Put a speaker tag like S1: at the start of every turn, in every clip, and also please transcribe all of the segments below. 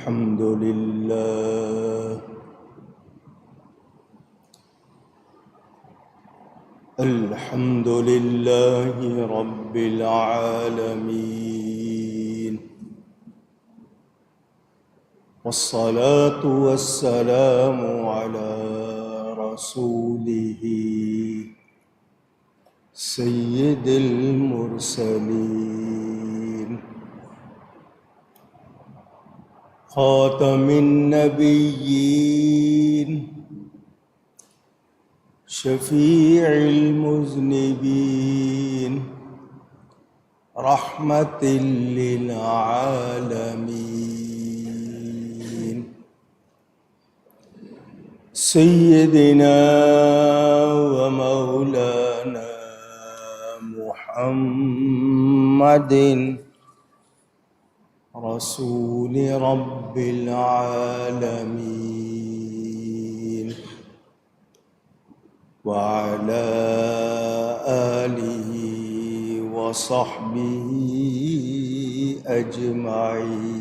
S1: الحمد لله الحمد لله رب العالمين، والصلاة والسلام على رسوله سيد المرسلين خاتم النبيين شفيع المذنبين رحمة للعالمين، سيدنا ومولانا محمد رسول رب العالمين، وعلى آله وصحبه أجمعين.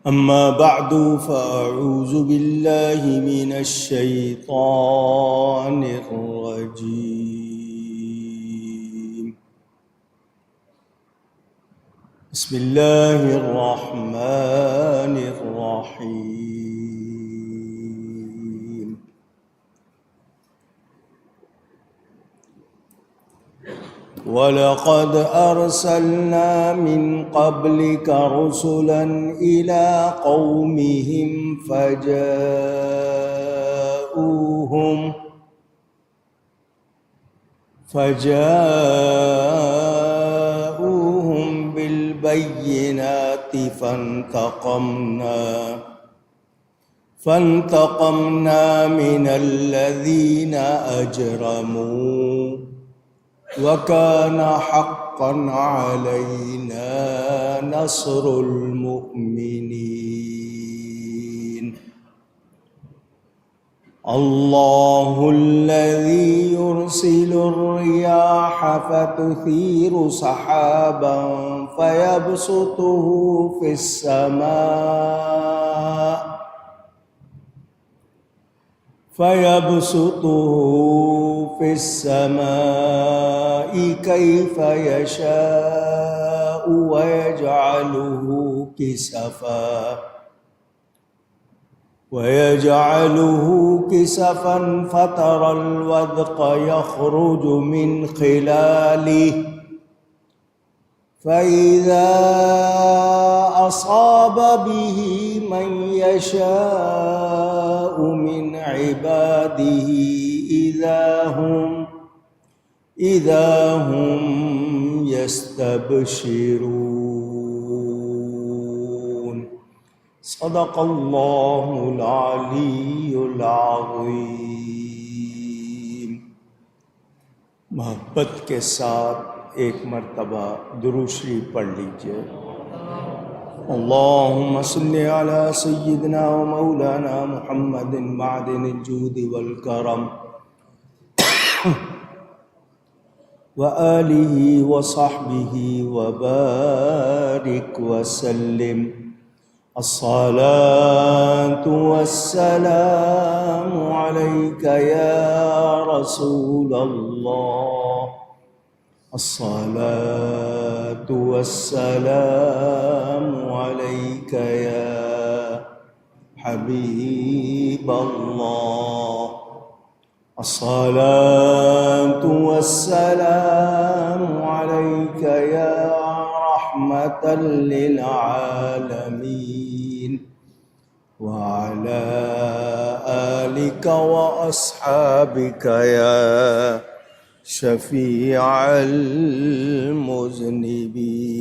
S1: أما بعد، فأعوذ بالله من الشيطان الرجيم. بسم الله الرحمن الرحيم. وَلَقَدْ أَرْسَلْنَا مِنْ قَبْلِكَ رُسُلًا إِلَى قَوْمِهِمْ فجاءوهم بالبينات فانتقمنا من الذين أجرموا وكان حقا علينا نصر المؤمنين. الله الذي يرسل الرياح فتثير سحابا فيبسطه في السماء كيف يشاء ويجعله كسفا فترى الودق يخرج من خلاله فإذا أصاب به من يشاء من عباده إذا هم يستبشرون. صدق اللہ العلی العظیم. محبت کے ساتھ ایک مرتبہ درود شریف پڑھ لیجئے. اللہم صلی علی سیدنا و مولانا محمد معدن الجود والکرم وآلہ وصحبہ وبارک وسلم. الصلاة والسلام علیک یا رسول اللہ، الصلاة والسلام علیک یا حبیب اللہ، الصلاة والسلام علیک یا رحمة للعالمین، وعلى آلك وأصحابك يا شفیع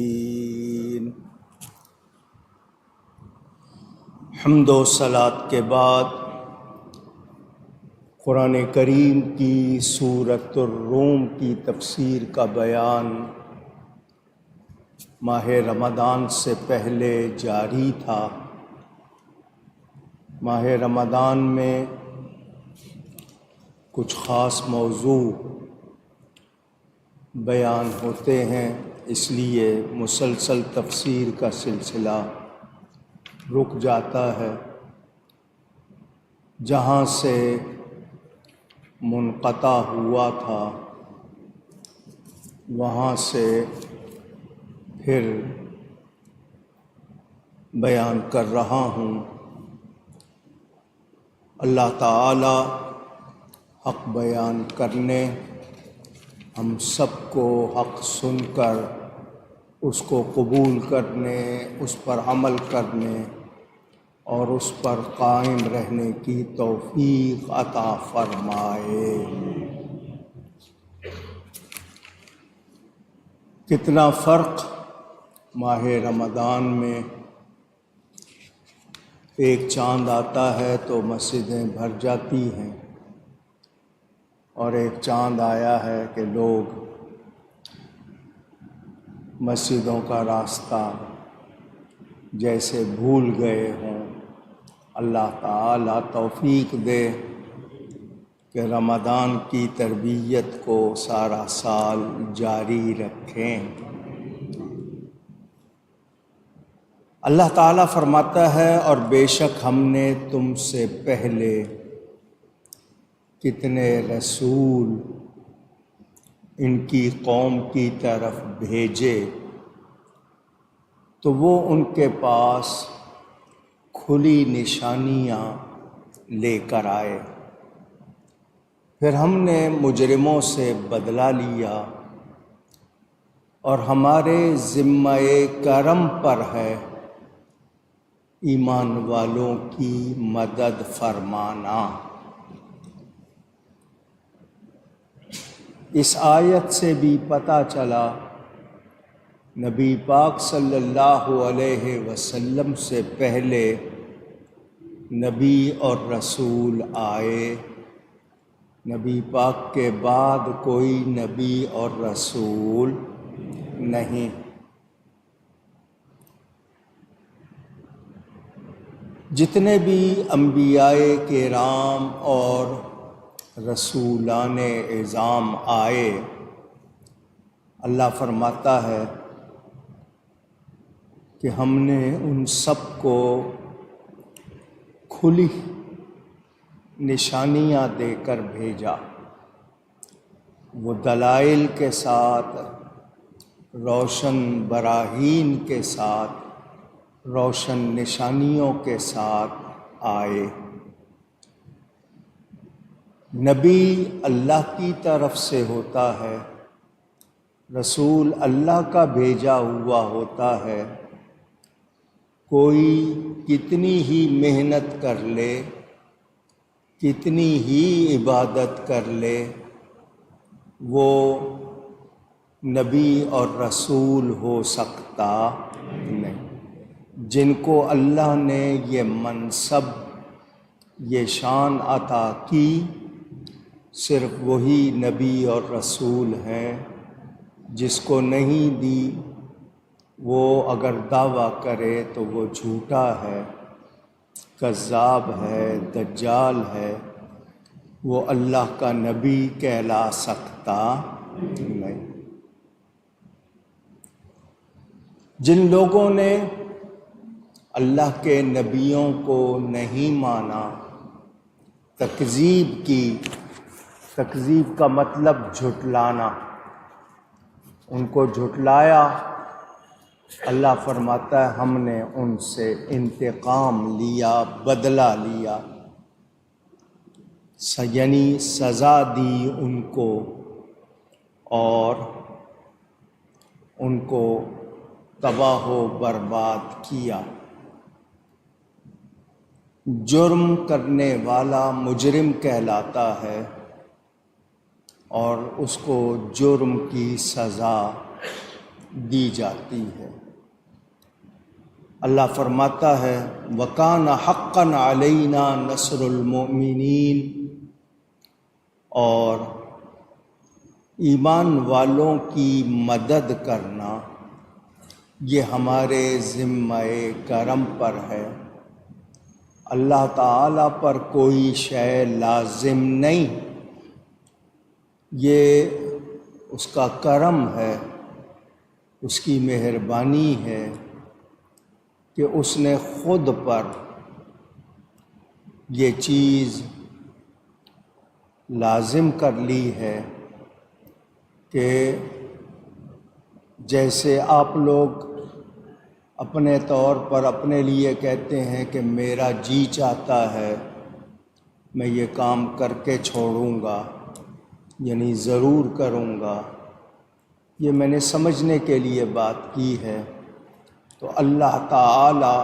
S1: المذنبین. حمد و صلاۃ کے بعد قرآن کریم کی سورۃ الروم کی تفسیر کا بیان ماہ رمضان سے پہلے جاری تھا. ماہ رمضان میں کچھ خاص موضوع بیان ہوتے ہیں اس لیے مسلسل تفسیر کا سلسلہ رک جاتا ہے۔ جہاں سے منقطع ہوا تھا وہاں سے پھر بیان کر رہا ہوں۔ اللہ تعالی حق بیان کرنے، ہم سب کو حق سن کر اس کو قبول کرنے، اس پر عمل کرنے اور اس پر قائم رہنے کی توفیق عطا فرمائے۔ کتنا فرق ماہ رمضان میں ایک چاند آتا ہے تو مسجدیں بھر جاتی ہیں، اور ایک چاند آیا ہے کہ لوگ مسجدوں کا راستہ جیسے بھول گئے ہوں۔ اللہ تعالی توفیق دے کہ رمضان کی تربیت کو سارا سال جاری رکھیں۔ اللہ تعالیٰ فرماتا ہے، اور بے شک ہم نے تم سے پہلے کتنے رسول ان کی قوم کی طرف بھیجے تو وہ ان کے پاس کھلی نشانیاں لے کر آئے، پھر ہم نے مجرموں سے بدلہ لیا، اور ہمارے ذمہ کرم پر ہے ایمان والوں کی مدد فرمانا۔ اس آیت سے بھی پتہ چلا نبی پاک صلی اللہ علیہ وسلم سے پہلے نبی اور رسول آئے، نبی پاک کے بعد کوئی نبی اور رسول نہیں۔ جتنے بھی انبیاء کرام اور رسولان اعظام آئے، اللہ فرماتا ہے کہ ہم نے ان سب کو کھلی نشانیاں دے کر بھیجا، وہ دلائل کے ساتھ، روشن براہین کے ساتھ، روشن نشانیوں کے ساتھ آئے۔ نبی اللہ کی طرف سے ہوتا ہے، رسول اللہ کا بھیجا ہوا ہوتا ہے۔ کوئی کتنی ہی محنت کر لے، کتنی ہی عبادت کر لے، وہ نبی اور رسول ہو سکتا نہیں۔ جن کو اللہ نے یہ منصب، یہ شان عطا کی، صرف وہی نبی اور رسول ہیں۔ جس کو نہیں دی وہ اگر دعویٰ کرے تو وہ جھوٹا ہے، کذاب ہے، دجال ہے، وہ اللہ کا نبی کہلا سکتا نہیں۔ جن لوگوں نے اللہ کے نبیوں کو نہیں مانا، تکذیب کی، تکذیب کا مطلب جھٹلانا، ان کو جھٹلایا، اللہ فرماتا ہے ہم نے ان سے انتقام لیا، بدلہ لیا، یعنی سزا دی ان کو، اور ان کو تباہ و برباد کیا۔ جرم کرنے والا مجرم کہلاتا ہے، اور اس کو جرم کی سزا دی جاتی ہے۔ اللہ فرماتا ہے وَكَانَ حَقًّا عَلَيْنَا نَصْرُ الْمُؤْمِنِينَ، اور ایمان والوں کی مدد کرنا یہ ہمارے ذمہ کرم پر ہے۔ اللہ تعالیٰ پر کوئی شے لازم نہیں، یہ اس کا کرم ہے اس کی مہربانی ہے کہ اس نے خود پر یہ چیز لازم کر لی ہے کہ جیسے آپ لوگ اپنے طور پر اپنے لیے کہتے ہیں کہ میرا جی چاہتا ہے میں یہ کام کر کے چھوڑوں گا، یعنی ضرور کروں گا، یہ میں نے سمجھنے کے لیے بات کی ہے، تو اللہ تعالی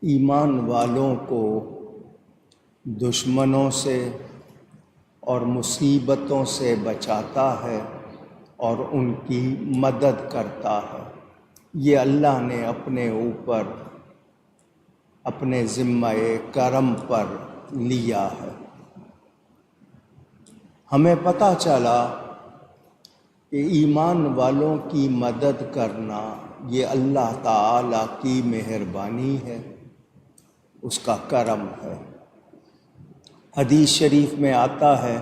S1: ایمان والوں کو دشمنوں سے اور مصیبتوں سے بچاتا ہے اور ان کی مدد کرتا ہے۔ یہ اللہ نے اپنے اوپر اپنے ذمہ کرم پر لیا ہے۔ ہمیں پتہ چلا کہ ایمان والوں کی مدد کرنا یہ اللہ تعالی کی مہربانی ہے، اس کا کرم ہے۔ حدیث شریف میں آتا ہے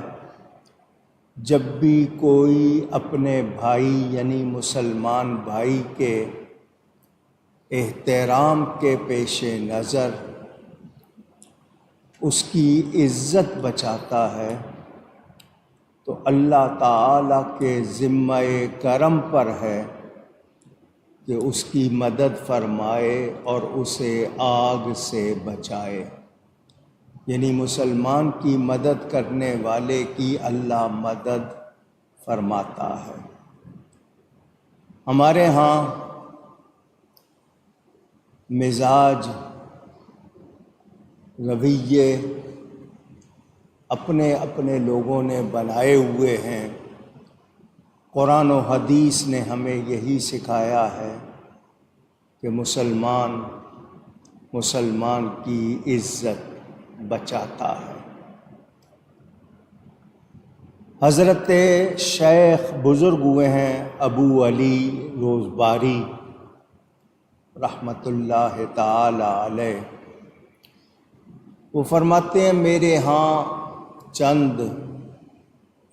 S1: جب بھی کوئی اپنے بھائی یعنی مسلمان بھائی کے احترام کے پیش نظر اس کی عزت بچاتا ہے تو اللہ تعالی کے ذمہ کرم پر ہے کہ اس کی مدد فرمائے اور اسے آگ سے بچائے، یعنی مسلمان کی مدد کرنے والے کی اللہ مدد فرماتا ہے۔ ہمارے ہاں مزاج رویے اپنے اپنے لوگوں نے بنائے ہوئے ہیں۔ قرآن و حدیث نے ہمیں یہی سکھایا ہے کہ مسلمان کی عزت بچاتا ہے۔ حضرت شیخ بزرگ ہوئے ہیں ابو علی روزباری رحمۃ اللہ تعالی علیہ، وہ فرماتے ہیں میرے ہاں چند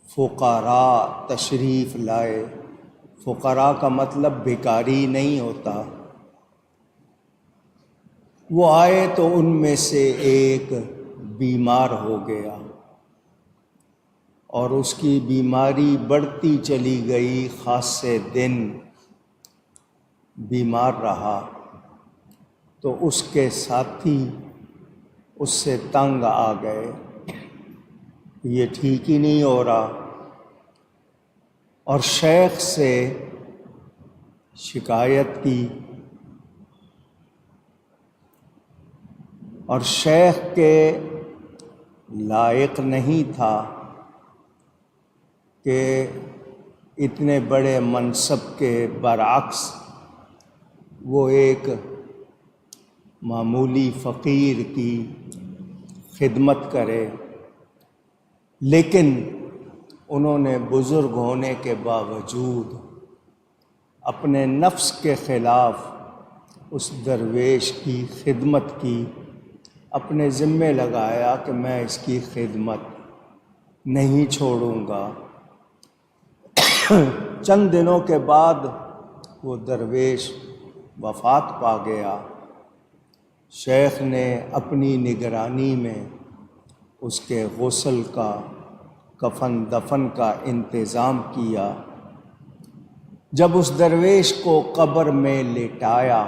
S1: فقراء تشریف لائے۔ فقراء کا مطلب بھکاری نہیں ہوتا۔ وہ آئے تو ان میں سے ایک بیمار ہو گیا اور اس کی بیماری بڑھتی چلی گئی، خاصے دن بیمار رہا، تو اس کے ساتھی اس سے تنگ آ گئے، یہ ٹھیک ہی نہیں ہو رہا، اور شیخ سے شکایت کی، اور شیخ کے لائق نہیں تھا کہ اتنے بڑے منصب کے برعکس وہ ایک معمولی فقیر کی خدمت کرے، لیکن انہوں نے بزرگ ہونے کے باوجود اپنے نفس کے خلاف اس درویش کی خدمت کی، اپنے ذمے لگایا کہ میں اس کی خدمت نہیں چھوڑوں گا۔ چند دنوں کے بعد وہ درویش وفات پا گیا۔ شیخ نے اپنی نگرانی میں اس کے غسل کا، کفن دفن کا انتظام کیا۔ جب اس درویش کو قبر میں لٹایا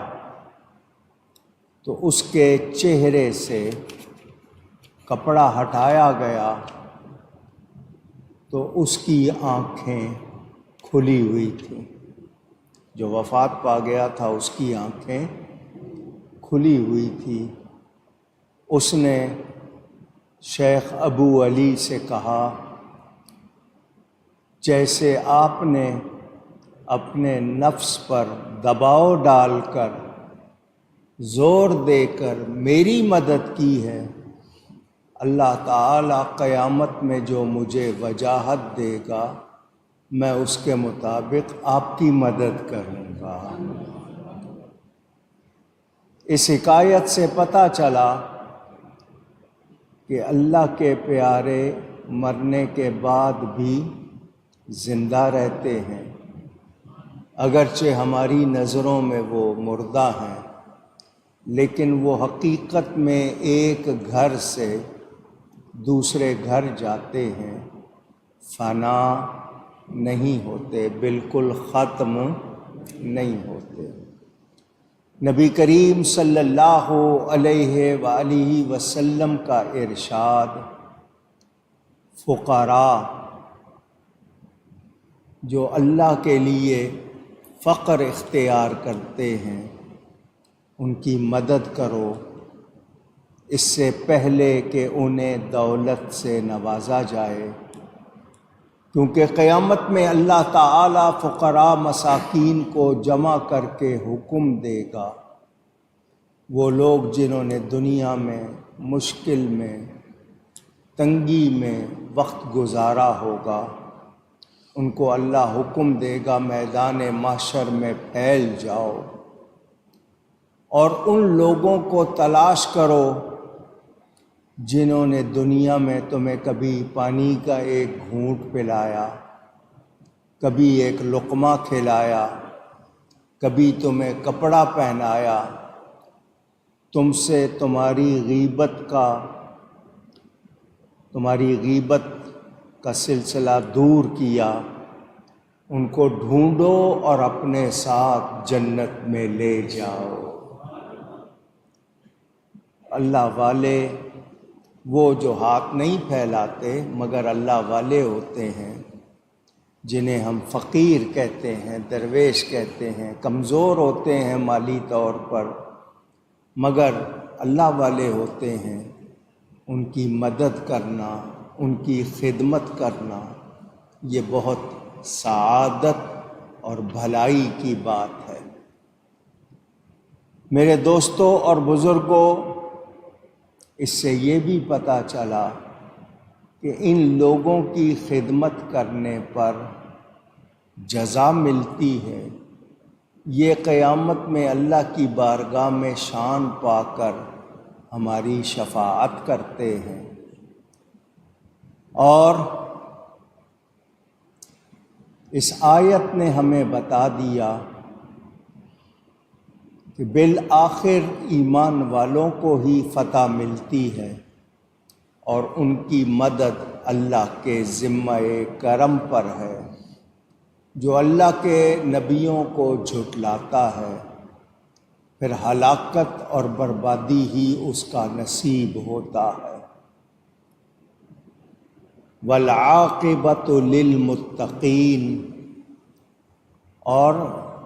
S1: تو اس کے چہرے سے کپڑا ہٹایا گیا تو اس کی آنکھیں کھلی ہوئی تھیں۔ جو وفات پا گیا تھا اس کی آنکھیں کھلی ہوئی تھی۔ اس نے شیخ ابو علی سے کہا جیسے آپ نے اپنے نفس پر دباؤ ڈال کر زور دے کر میری مدد کی ہے، اللہ تعالی قیامت میں جو مجھے وجاہت دے گا میں اس کے مطابق آپ کی مدد کروں گا۔ اس حکایت سے پتہ چلا کہ اللہ کے پیارے مرنے کے بعد بھی زندہ رہتے ہیں۔ اگرچہ ہماری نظروں میں وہ مردہ ہیں، لیکن وہ حقیقت میں ایک گھر سے دوسرے گھر جاتے ہیں، فنا نہیں ہوتے، بالکل ختم نہیں ہوتے۔ نبی کریم صلی اللہ علیہ وآلہ وسلم کا ارشاد، فقراء جو اللہ کے لیے فقر اختیار کرتے ہیں ان کی مدد کرو، اس سے پہلے کہ انہیں دولت سے نوازا جائے، کیونکہ قیامت میں اللہ تعالی فقراء مساکین کو جمع کر کے حکم دے گا۔ وہ لوگ جنہوں نے دنیا میں مشکل میں، تنگی میں وقت گزارا ہوگا، ان کو اللہ حکم دے گا میدان محشر میں پھیل جاؤ اور ان لوگوں کو تلاش کرو جنہوں نے دنیا میں تمہیں کبھی پانی کا ایک گھونٹ پلایا، کبھی ایک لقمہ کھلایا، کبھی تمہیں کپڑا پہنایا، تم سے تمہاری غیبت کا سلسلہ دور کیا، ان کو ڈھونڈو اور اپنے ساتھ جنت میں لے جاؤ۔ اللہ والے وہ جو ہاتھ نہیں پھیلاتے مگر اللہ والے ہوتے ہیں، جنہیں ہم فقیر کہتے ہیں، درویش کہتے ہیں، کمزور ہوتے ہیں مالی طور پر، مگر اللہ والے ہوتے ہیں۔ ان کی مدد کرنا، ان کی خدمت کرنا، یہ بہت سعادت اور بھلائی کی بات ہے۔ میرے دوستوں اور بزرگوں، اس سے یہ بھی پتہ چلا کہ ان لوگوں کی خدمت کرنے پر جزا ملتی ہے۔ یہ قیامت میں اللہ کی بارگاہ میں شان پا کر ہماری شفاعت کرتے ہیں، اور اس آیت نے ہمیں بتا دیا کہ بالآخر ایمان والوں کو ہی فتح ملتی ہے، اور ان کی مدد اللہ کے ذمہ کرم پر ہے۔ جو اللہ کے نبیوں کو جھٹلاتا ہے، پھر ہلاکت اور بربادی ہی اس کا نصیب ہوتا ہے۔ والعاقبۃ للمتقین، اور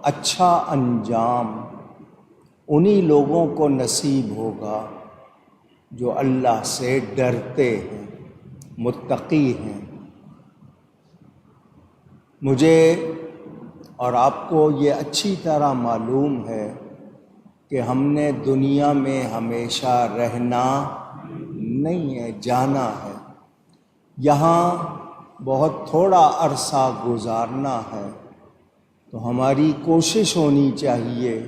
S1: اچھا انجام انہی لوگوں کو نصیب ہوگا جو اللہ سے ڈرتے ہیں، متقی ہیں۔ مجھے اور آپ کو یہ اچھی طرح معلوم ہے کہ ہم نے دنیا میں ہمیشہ رہنا نہیں ہے، جانا ہے۔ یہاں بہت تھوڑا عرصہ گزارنا ہے، تو ہماری کوشش ہونی چاہیے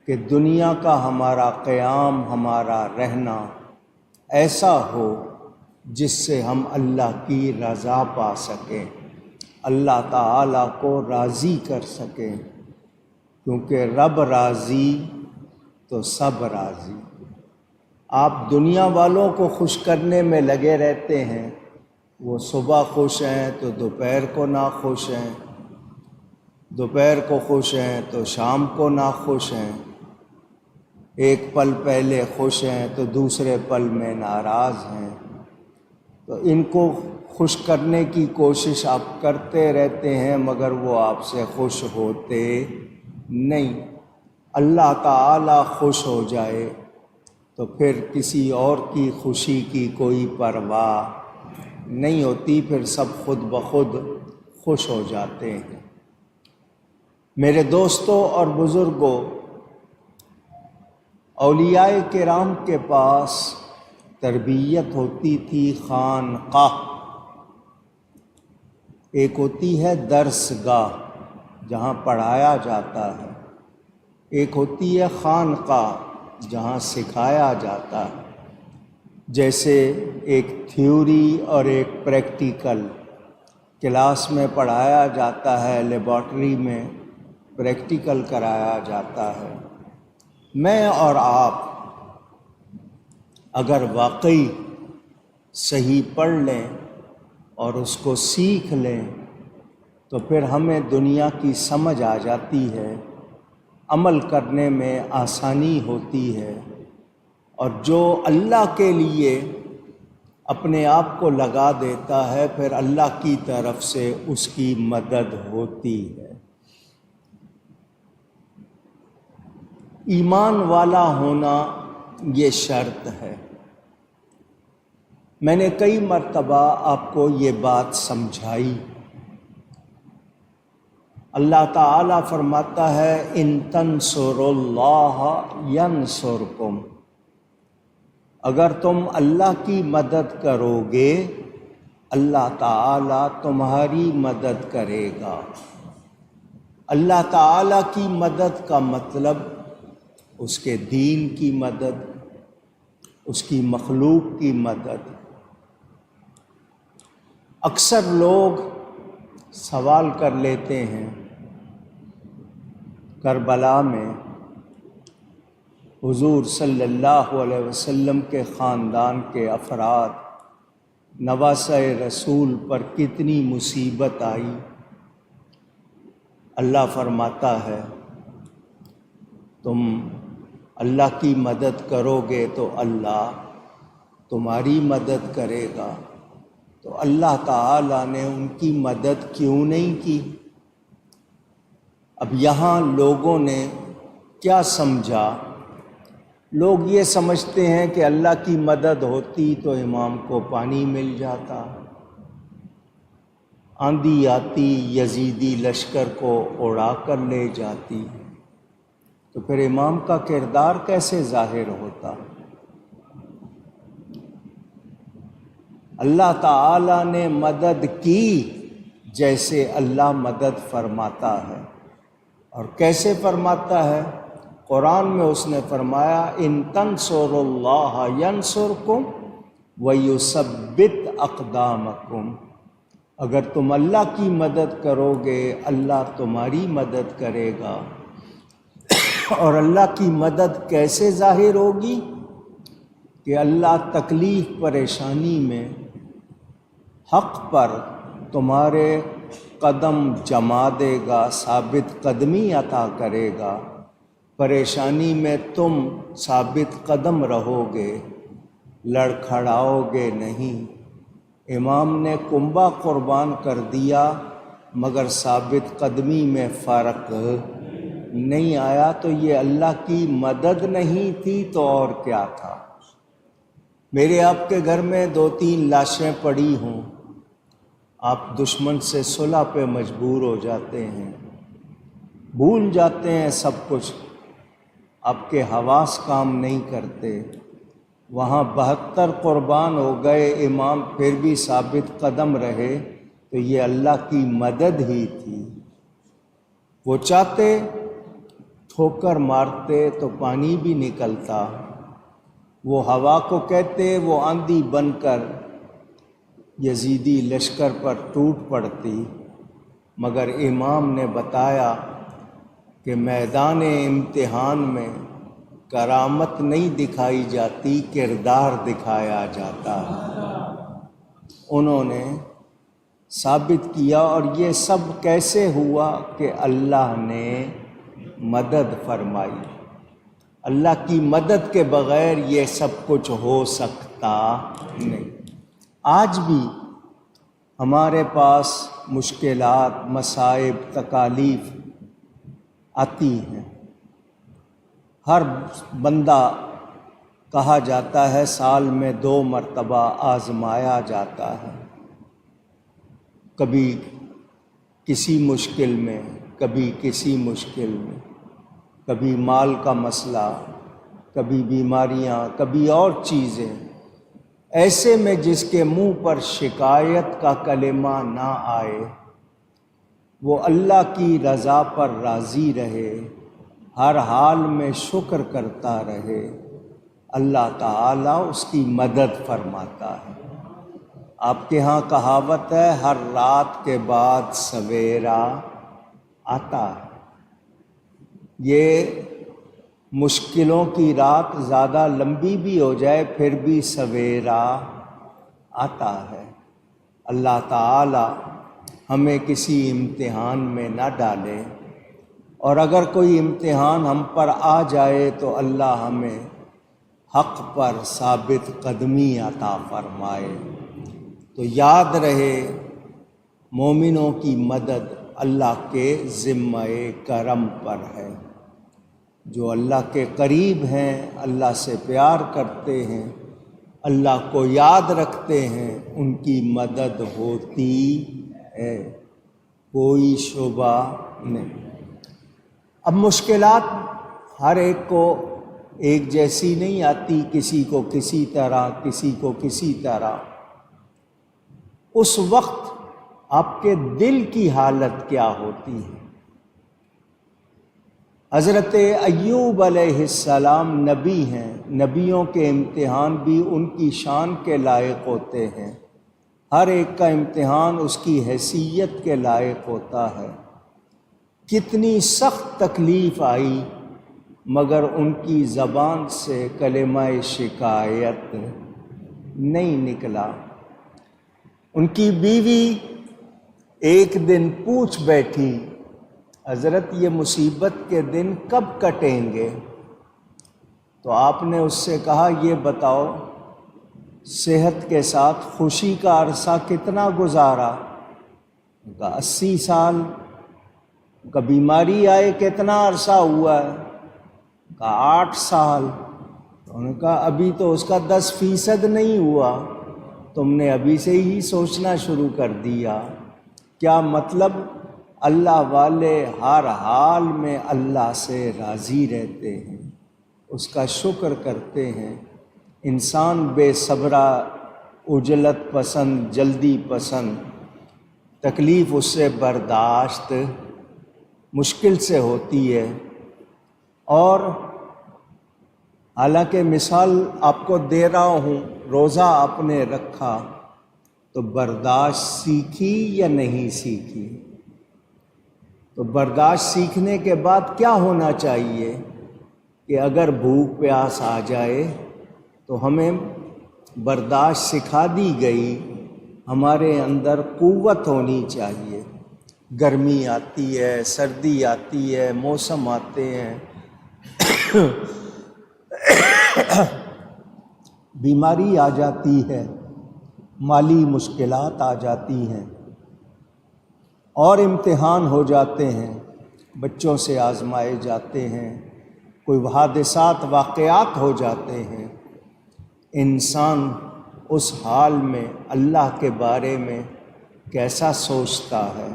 S1: کہ دنیا کا ہمارا قیام، ہمارا رہنا ایسا ہو جس سے ہم اللہ کی رضا پا سکیں، اللہ تعالیٰ کو راضی کر سکیں، کیونکہ رب راضی تو سب راضی۔ آپ دنیا والوں کو خوش کرنے میں لگے رہتے ہیں، وہ صبح خوش ہیں تو دوپہر کو ناخوش ہیں، دوپہر کو خوش ہیں تو شام کو ناخوش ہیں، ایک پل پہلے خوش ہیں تو دوسرے پل میں ناراض ہیں۔ تو ان کو خوش کرنے کی کوشش آپ کرتے رہتے ہیں، مگر وہ آپ سے خوش ہوتے نہیں۔ اللہ تعالی خوش ہو جائے تو پھر کسی اور کی خوشی کی کوئی پرواہ نہیں ہوتی، پھر سب خود بخود خوش ہو جاتے ہیں۔ میرے دوستوں اور بزرگوں، اولیاء کرام کے پاس تربیت ہوتی تھی خانقاہ، ایک ہوتی ہے درس گاہ جہاں پڑھایا جاتا ہے، ایک ہوتی ہے خانقاہ جہاں سکھایا جاتا ہے۔ جیسے ایک تھیوری اور ایک پریکٹیکل، کلاس میں پڑھایا جاتا ہے، لیبارٹری میں پریکٹیکل کرایا جاتا ہے۔ میں اور آپ اگر واقعی صحیح پڑھ لیں اور اس کو سیکھ لیں تو پھر ہمیں دنیا کی سمجھ آ جاتی ہے، عمل کرنے میں آسانی ہوتی ہے، اور جو اللہ کے لیے اپنے آپ کو لگا دیتا ہے پھر اللہ کی طرف سے اس کی مدد ہوتی ہے۔ ایمان والا ہونا یہ شرط ہے۔ میں نے کئی مرتبہ آپ کو یہ بات سمجھائی۔ اللہ تعالیٰ فرماتا ہے ان تنصروا اللہ ینصرکم، اگر تم اللہ کی مدد کرو گے اللہ تعالیٰ تمہاری مدد کرے گا۔ اللہ تعالیٰ کی مدد کا مطلب اس کے دین کی مدد، اس کی مخلوق کی مدد۔ اکثر لوگ سوال کر لیتے ہیں، کربلا میں حضور صلی اللہ علیہ وسلم کے خاندان کے افراد نواسہ رسول پر کتنی مصیبت آئی۔ اللہ فرماتا ہے تم اللہ کی مدد کرو گے تو اللہ تمہاری مدد کرے گا۔ تو اللہ تعالیٰ نے ان کی مدد کیوں نہیں کی؟ اب یہاں لوگوں نے کیا سمجھا؟ لوگ یہ سمجھتے ہیں کہ اللہ کی مدد ہوتی تو امام کو پانی مل جاتا، آندھی آتی یزیدی لشکر کو اڑا کر لے جاتی، تو پھر امام کا کردار کیسے ظاہر ہوتا؟ اللہ تعالیٰ نے مدد کی جیسے اللہ مدد فرماتا ہے، اور کیسے فرماتا ہے؟ قرآن میں اس نے فرمایا ان تنصروا اللہ ینصرکم ویثبت اقدامکم، اگر تم اللہ کی مدد کرو گے اللہ تمہاری مدد کرے گا۔ اور اللہ کی مدد کیسے ظاہر ہوگی؟ کہ اللہ تکلیف پریشانی میں حق پر تمہارے قدم جما دے گا، ثابت قدمی عطا کرے گا، پریشانی میں تم ثابت قدم رہو گے، لڑکھڑاؤ گے نہیں۔ امام نے کنبہ قربان کر دیا مگر ثابت قدمی میں فرق نہیں آیا، تو یہ اللہ کی مدد نہیں تھی تو اور کیا تھا؟ میرے آپ کے گھر میں 2-3 لاشیں پڑی ہوں، آپ دشمن سے صلح پہ مجبور ہو جاتے ہیں، بھول جاتے ہیں سب کچھ، آپ کے حواس کام نہیں کرتے، وہاں 72 قربان ہو گئے، امام پھر بھی ثابت قدم رہے، تو یہ اللہ کی مدد ہی تھی۔ وہ چاہتے ٹھوکر مارتے تو پانی بھی نکلتا، وہ ہوا کو کہتے وہ آندھی بن کر یزیدی لشکر پر ٹوٹ پڑتی، مگر امام نے بتایا کہ میدان امتحان میں کرامت نہیں دکھائی جاتی، کردار دکھایا جاتا ہے۔ انہوں نے ثابت کیا، اور یہ سب کیسے ہوا؟ کہ اللہ نے مدد فرمائی۔ اللہ کی مدد کے بغیر یہ سب کچھ ہو سکتا نہیں۔ آج بھی ہمارے پاس مشکلات، مصائب، تکالیف آتی ہیں۔ ہر بندہ کہا جاتا ہے سال میں 2 مرتبہ آزمایا جاتا ہے، کبھی کسی مشکل میں، کبھی کسی مشکل میں، کبھی مال کا مسئلہ، کبھی بیماریاں، کبھی اور چیزیں۔ ایسے میں جس کے منہ پر شکایت کا کلمہ نہ آئے، وہ اللہ کی رضا پر راضی رہے، ہر حال میں شکر کرتا رہے، اللہ تعالیٰ اس کی مدد فرماتا ہے۔ آپ کے ہاں کہاوت ہے ہر رات کے بعد سویرا آتا ہے۔ یہ مشکلوں کی رات زیادہ لمبی بھی ہو جائے پھر بھی سویرا آتا ہے۔ اللہ تعالی ہمیں کسی امتحان میں نہ ڈالے، اور اگر کوئی امتحان ہم پر آ جائے تو اللہ ہمیں حق پر ثابت قدمی عطا فرمائے۔ تو یاد رہے مومنوں کی مدد اللہ کے ذمہ کرم پر ہے۔ جو اللہ کے قریب ہیں، اللہ سے پیار کرتے ہیں، اللہ کو یاد رکھتے ہیں، ان کی مدد ہوتی ہے، کوئی شبہ نہیں۔ اب مشکلات ہر ایک کو ایک جیسی نہیں آتی، کسی کو کسی طرح، کسی کو کسی طرح۔ اس وقت آپ کے دل کی حالت کیا ہوتی ہے؟ حضرت ایوب علیہ السلام نبی ہیں، نبیوں کے امتحان بھی ان کی شان کے لائق ہوتے ہیں، ہر ایک کا امتحان اس کی حیثیت کے لائق ہوتا ہے۔ کتنی سخت تکلیف آئی مگر ان کی زبان سے کلمہ شکایت نہیں نکلا۔ ان کی بیوی ایک دن پوچھ بیٹھی، حضرت یہ مصیبت کے دن کب کٹیں گے؟ تو آپ نے اس سے کہا یہ بتاؤ صحت کے ساتھ خوشی کا عرصہ کتنا گزارا؟ کہا 80 سال۔ کا بیماری آئے کتنا عرصہ ہوا ہے؟ کہا 8 سال۔ انہوں نے کہا ابھی تو اس کا 10% نہیں ہوا، تم نے ابھی سے ہی سوچنا شروع کر دیا۔ کیا مطلب؟ اللہ والے ہر حال میں اللہ سے راضی رہتے ہیں، اس کا شکر کرتے ہیں۔ انسان بے صبرا، عجلت پسند، جلدی پسند، تکلیف اس سے برداشت مشکل سے ہوتی ہے۔ اور حالانکہ مثال آپ کو دے رہا ہوں، روزہ آپ نے رکھا تو برداشت سیکھی یا نہیں سیکھی؟ تو برداشت سیکھنے کے بعد کیا ہونا چاہیے کہ اگر بھوک پیاس آ جائے تو ہمیں برداشت سکھا دی گئی، ہمارے اندر قوت ہونی چاہیے۔ گرمی آتی ہے، سردی آتی ہے، موسم آتے ہیں، بیماری آ جاتی ہے، مالی مشکلات آ جاتی ہیں، اور امتحان ہو جاتے ہیں، بچوں سے آزمائے جاتے ہیں، کوئی حادثات واقعات ہو جاتے ہیں۔ انسان اس حال میں اللہ کے بارے میں کیسا سوچتا ہے؟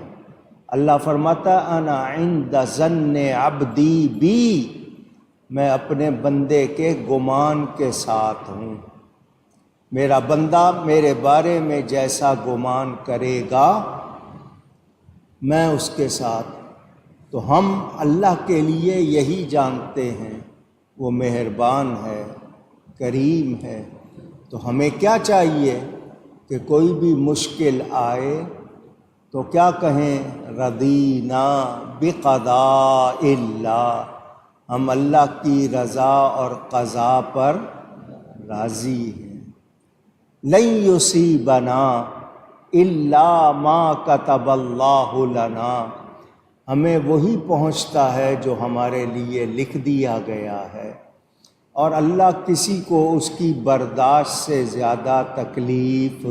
S1: اللہ فرماتا انا عند ظن عبدی بی، میں اپنے بندے کے گمان کے ساتھ ہوں۔ میرا بندہ میرے بارے میں جیسا گمان کرے گا میں اس کے ساتھ۔ تو ہم اللہ کے لیے یہی جانتے ہیں، وہ مہربان ہے، کریم ہے۔ تو ہمیں کیا چاہیے کہ کوئی بھی مشکل آئے تو کیا کہیں؟ رضینا بقضاء اللہ، ہم اللہ کی رضا اور قضا پر راضی ہیں۔ لن یصیبنا الا ما کتب اللہ لنا، ہمیں وہی پہنچتا ہے جو ہمارے لیے لکھ دیا گیا ہے، اور اللہ کسی کو اس کی برداشت سے زیادہ تکلیف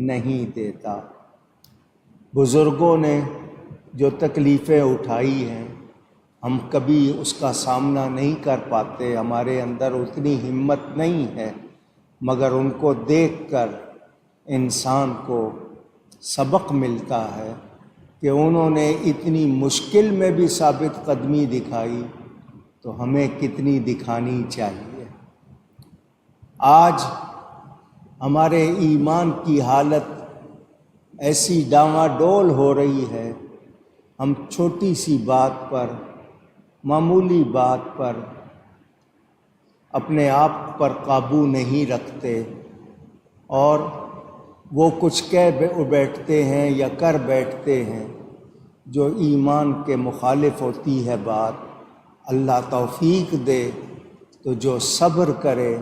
S1: نہیں دیتا۔ بزرگوں نے جو تکلیفیں اٹھائی ہیں ہم کبھی اس کا سامنا نہیں کر پاتے، ہمارے اندر اتنی ہمت نہیں ہے، مگر ان کو دیکھ کر انسان کو سبق ملتا ہے کہ انہوں نے اتنی مشکل میں بھی ثابت قدمی دکھائی، تو ہمیں کتنی دکھانی چاہیے۔ آج ہمارے ایمان کی حالت ایسی ڈاواں ڈول ہو رہی ہے، ہم چھوٹی سی بات پر، معمولی بات پر اپنے آپ پر قابو نہیں رکھتے، اور وہ کچھ کہہ بیٹھتے ہیں یا کر بیٹھتے ہیں جو ایمان کے مخالف ہوتی ہے بات، اللہ توفیق دے تو جو صبر کرے،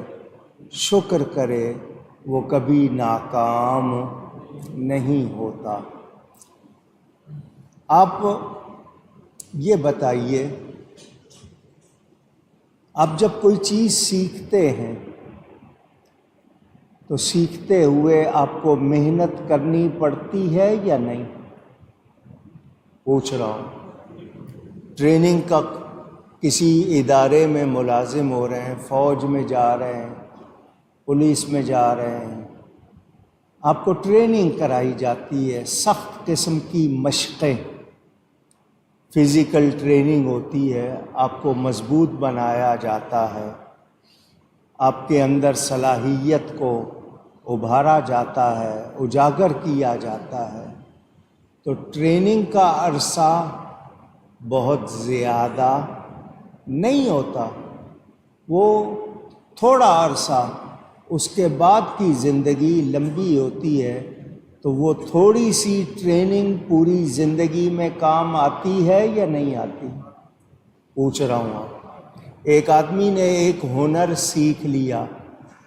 S1: شکر کرے، وہ کبھی ناکام نہیں ہوتا۔ آپ یہ بتائیے، آپ جب کوئی چیز سیکھتے ہیں تو سیکھتے ہوئے آپ کو محنت کرنی پڑتی ہے یا نہیں؟ پوچھ رہا ہوں۔ ٹریننگ کا کسی ادارے میں ملازم ہو رہے ہیں، فوج میں جا رہے ہیں، پولیس میں جا رہے ہیں، آپ کو ٹریننگ کرائی جاتی ہے، سخت قسم کی مشقیں، فزیکل ٹریننگ ہوتی ہے، آپ کو مضبوط بنایا جاتا ہے، آپ کے اندر صلاحیت کو ابھارا جاتا ہے، اجاگر کیا جاتا ہے۔ تو ٹریننگ کا عرصہ بہت زیادہ نہیں ہوتا، وہ تھوڑا عرصہ، اس کے بعد کی زندگی لمبی ہوتی ہے۔ تو وہ تھوڑی سی ٹریننگ پوری زندگی میں کام آتی ہے یا نہیں آتی؟ پوچھ رہا ہوں آپ۔ ایک آدمی نے ایک ہنر سیکھ لیا،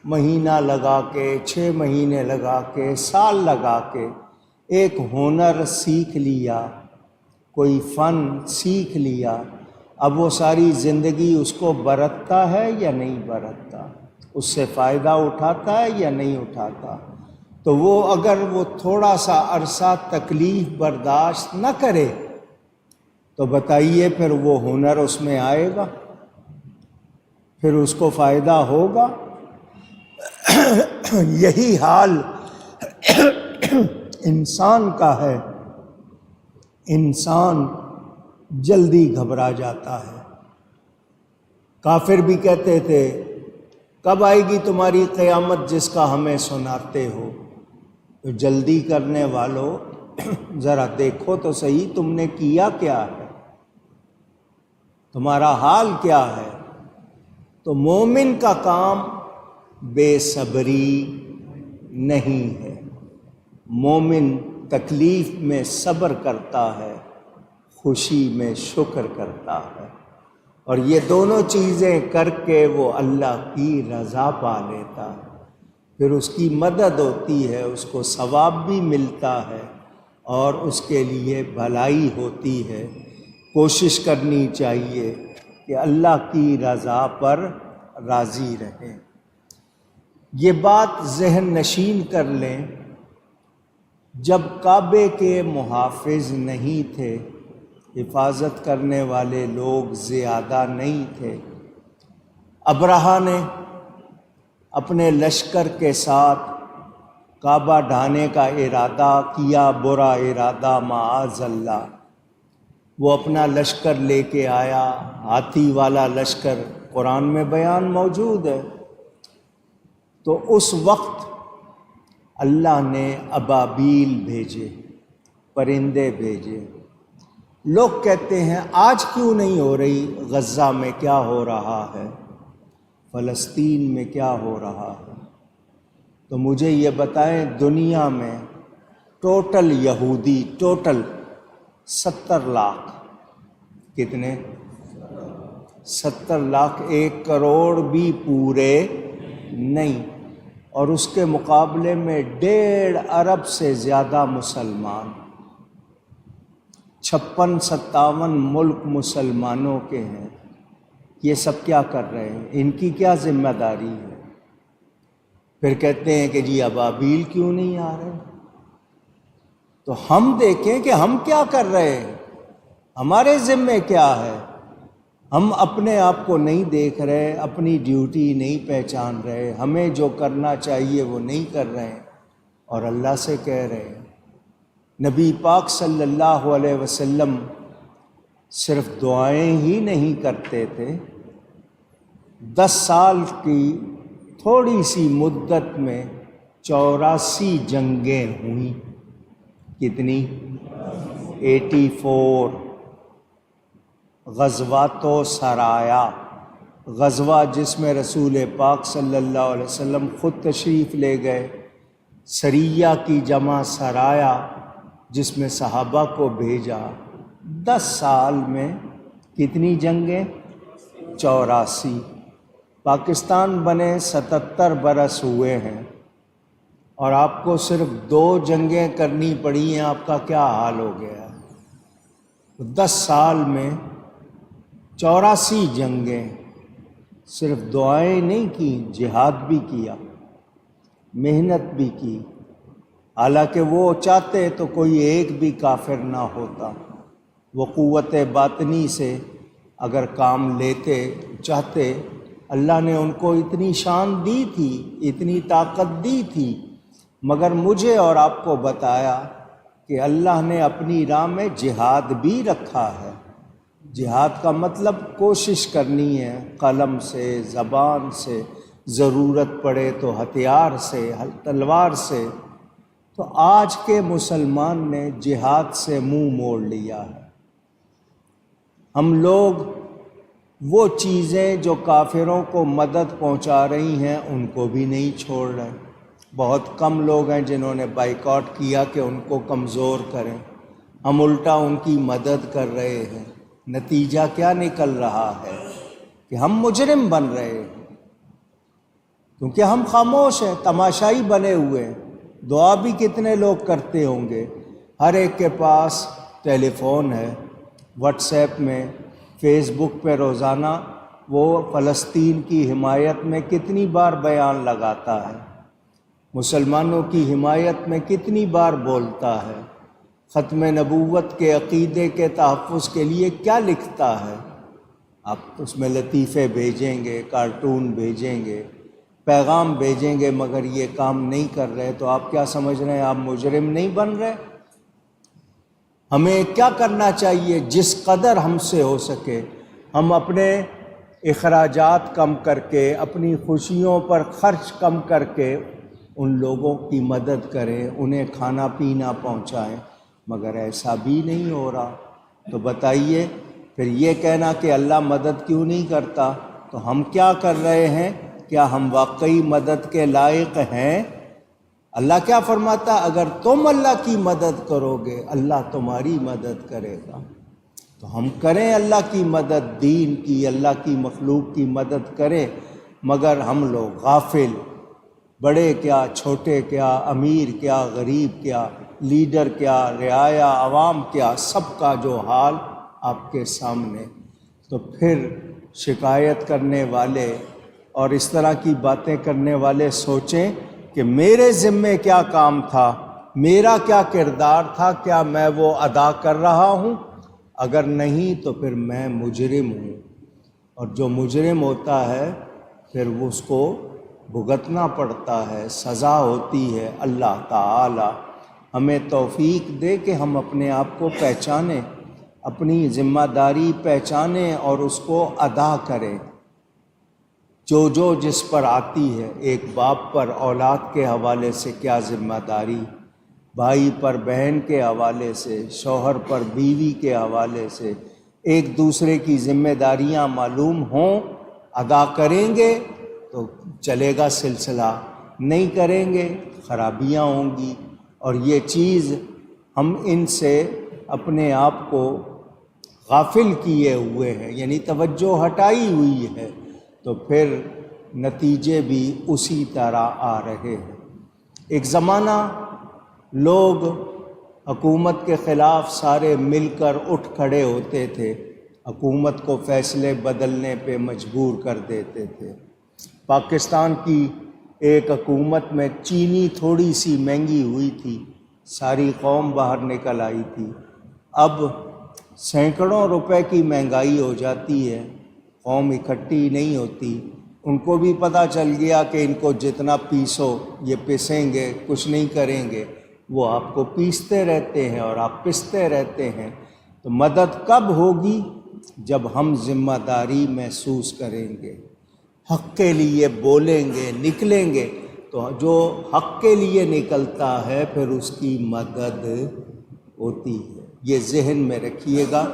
S1: مہینہ لگا کے، 6 مہینے لگا کے، سال لگا کے ایک ہنر سیکھ لیا، کوئی فن سیکھ لیا، اب وہ ساری زندگی اس کو برتتا ہے یا نہیں برتتا؟ اس سے فائدہ اٹھاتا ہے یا نہیں اٹھاتا؟ تو وہ اگر وہ تھوڑا سا عرصہ تکلیف برداشت نہ کرے تو بتائیے پھر وہ ہنر اس میں آئے گا؟ پھر اس کو فائدہ ہوگا؟ یہی حال انسان کا ہے۔ انسان جلدی گھبرا جاتا ہے۔ کافر بھی کہتے تھے کب آئے گی تمہاری قیامت جس کا ہمیں سناتے ہو؟ تو جلدی کرنے والوں ذرا دیکھو تو صحیح تم نے کیا کیا ہے، تمہارا حال کیا ہے؟ تو مومن کا کام بے صبری نہیں ہے، مومن تکلیف میں صبر کرتا ہے، خوشی میں شکر کرتا ہے، اور یہ دونوں چیزیں کر کے وہ اللہ کی رضا پا لیتا ہے، پھر اس کی مدد ہوتی ہے، اس کو ثواب بھی ملتا ہے اور اس کے لیے بھلائی ہوتی ہے۔ کوشش کرنی چاہیے کہ اللہ کی رضا پر راضی رہیں۔ یہ بات ذہن نشین کر لیں، جب کعبے کے محافظ نہیں تھے، حفاظت کرنے والے لوگ زیادہ نہیں تھے، ابرہہ نے اپنے لشکر کے ساتھ کعبہ ڈھانے کا ارادہ کیا، برا ارادہ معاذ اللہ۔ وہ اپنا لشکر لے کے آیا، ہاتھی والا لشکر، قرآن میں بیان موجود ہے۔ تو اس وقت اللہ نے ابابیل بھیجے، پرندے بھیجے۔ لوگ کہتے ہیں آج کیوں نہیں ہو رہی؟ غزہ میں کیا ہو رہا ہے، فلسطین میں کیا ہو رہا ہے؟ تو مجھے یہ بتائیں، دنیا میں ٹوٹل یہودی 70 لاکھ، کتنے؟ 70 لاکھ، 1 کروڑ بھی پورے نہیں، اور اس کے مقابلے میں 1.5 ارب سے زیادہ مسلمان، 56-57 ملک مسلمانوں کے ہیں۔ یہ سب کیا کر رہے ہیں؟ ان کی کیا ذمہ داری ہے؟ پھر کہتے ہیں کہ جی ابابیل کیوں نہیں آ رہے؟ تو ہم دیکھیں کہ ہم کیا کر رہے ہیں، ہمارے ذمے کیا ہے۔ ہم اپنے آپ کو نہیں دیکھ رہے، اپنی ڈیوٹی نہیں پہچان رہے، ہمیں جو کرنا چاہیے وہ نہیں کر رہے ہیں، اور اللہ سے کہہ رہے ہیں۔ نبی پاک صلی اللہ علیہ وسلم صرف دعائیں ہی نہیں کرتے تھے، 10 سال کی تھوڑی سی مدت میں 84 جنگیں ہوئیں۔ کتنی؟ 84۔ غزوات و سرایا، غزوہ جس میں رسول پاک صلی اللہ علیہ وسلم خود تشریف لے گئے، سریہ کی جمع سرایا جس میں صحابہ کو بھیجا۔ 10 سال میں کتنی جنگیں؟ 84۔ پاکستان بنے 77 برس ہوئے ہیں اور آپ کو صرف 2 جنگیں کرنی پڑی ہیں، آپ کا کیا حال ہو گیا ہے؟ 10 سال میں 84 جنگیں، صرف دعائیں نہیں کی، جہاد بھی کیا، محنت بھی کی۔ حالانکہ وہ چاہتے تو کوئی ایک بھی کافر نہ ہوتا، وہ قوت باطنی سے اگر کام لیتے چاہتے، اللہ نے ان کو اتنی شان دی تھی، اتنی طاقت دی تھی، مگر مجھے اور آپ کو بتایا کہ اللہ نے اپنی راہ میں جہاد بھی رکھا ہے۔ جہاد کا مطلب کوشش کرنی ہے، قلم سے، زبان سے، ضرورت پڑے تو ہتھیار سے، تلوار سے۔ تو آج کے مسلمان نے جہاد سے منہ موڑ لیا ہے۔ ہم لوگ وہ چیزیں جو کافروں کو مدد پہنچا رہی ہیں ان کو بھی نہیں چھوڑ رہے۔ بہت کم لوگ ہیں جنہوں نے بائیکاٹ کیا کہ ان کو کمزور کریں، ہم الٹا ان کی مدد کر رہے ہیں۔ نتیجہ کیا نکل رہا ہے کہ ہم مجرم بن رہے ہیں، کیونکہ ہم خاموش ہیں، تماشائی بنے ہوئے ہیں۔ دعا بھی کتنے لوگ کرتے ہوں گے، ہر ایک کے پاس ٹیلی فون ہے، واٹس ایپ میں، فیس بک پہ روزانہ وہ فلسطین کی حمایت میں کتنی بار بیان لگاتا ہے، مسلمانوں کی حمایت میں کتنی بار بولتا ہے، ختم نبوت کے عقیدے کے تحفظ کے لیے کیا لکھتا ہے۔ آپ اس میں لطیفے بھیجیں گے، کارٹون بھیجیں گے، پیغام بھیجیں گے، مگر یہ کام نہیں کر رہے، تو آپ کیا سمجھ رہے ہیں آپ مجرم نہیں بن رہے؟ ہمیں کیا کرنا چاہیے؟ جس قدر ہم سے ہو سکے ہم اپنے اخراجات کم کر کے، اپنی خوشیوں پر خرچ کم کر کے ان لوگوں کی مدد کریں، انہیں کھانا پینا پہنچائیں، مگر ایسا بھی نہیں ہو رہا۔ تو بتائیے پھر یہ کہنا کہ اللہ مدد کیوں نہیں کرتا، تو ہم کیا کر رہے ہیں؟ کیا ہم واقعی مدد کے لائق ہیں؟ اللہ کیا فرماتا؟ اگر تم اللہ کی مدد کرو گے اللہ تمہاری مدد کرے گا۔ تو ہم کریں اللہ کی مدد، دین کی، اللہ کی مخلوق کی مدد کریں، مگر ہم لوگ غافل، بڑے کیا چھوٹے کیا، امیر کیا غریب کیا، لیڈر کیا رعایا عوام کیا، سب کا جو حال آپ کے سامنے۔ تو پھر شکایت کرنے والے اور اس طرح کی باتیں کرنے والے سوچیں کہ میرے ذمے کیا کام تھا، میرا کیا کردار تھا، کیا میں وہ ادا کر رہا ہوں؟ اگر نہیں تو پھر میں مجرم ہوں، اور جو مجرم ہوتا ہے پھر اس کو بھگتنا پڑتا ہے، سزا ہوتی ہے۔ اللہ تعالی ہمیں توفیق دے کہ ہم اپنے آپ کو پہچانیں، اپنی ذمہ داری پہچانیں اور اس کو ادا کریں۔ جو جس پر آتی ہے، ایک باپ پر اولاد کے حوالے سے کیا ذمہ داری، بھائی پر بہن کے حوالے سے، شوہر پر بیوی کے حوالے سے، ایک دوسرے کی ذمہ داریاں معلوم ہوں، ادا کریں گے تو چلے گا سلسلہ، نہیں کریں گے خرابیاں ہوں گی۔ اور یہ چیز ہم ان سے اپنے آپ کو غافل کیے ہوئے ہیں، یعنی توجہ ہٹائی ہوئی ہے، تو پھر نتیجے بھی اسی طرح آ رہے ہیں۔ ایک زمانہ لوگ حکومت کے خلاف سارے مل کر اٹھ کھڑے ہوتے تھے، حکومت کو فیصلے بدلنے پہ مجبور کر دیتے تھے۔ پاکستان کی ایک حکومت میں چینی تھوڑی سی مہنگی ہوئی تھی، ساری قوم باہر نکل آئی تھی۔ اب سینکڑوں روپے کی مہنگائی ہو جاتی ہے، قوم اکٹھی نہیں ہوتی۔ ان کو بھی پتہ چل گیا کہ ان کو جتنا پیسو یہ پسیں گے، کچھ نہیں کریں گے، وہ آپ کو پیستے رہتے ہیں اور آپ پستے رہتے ہیں۔ تو مدد کب ہوگی؟ جب ہم ذمہ داری محسوس کریں گے، حق کے لیے بولیں گے، نکلیں گے، تو جو حق کے لیے نکلتا ہے پھر اس کی مدد ہوتی ہے۔ یہ ذہن میں رکھیے گا۔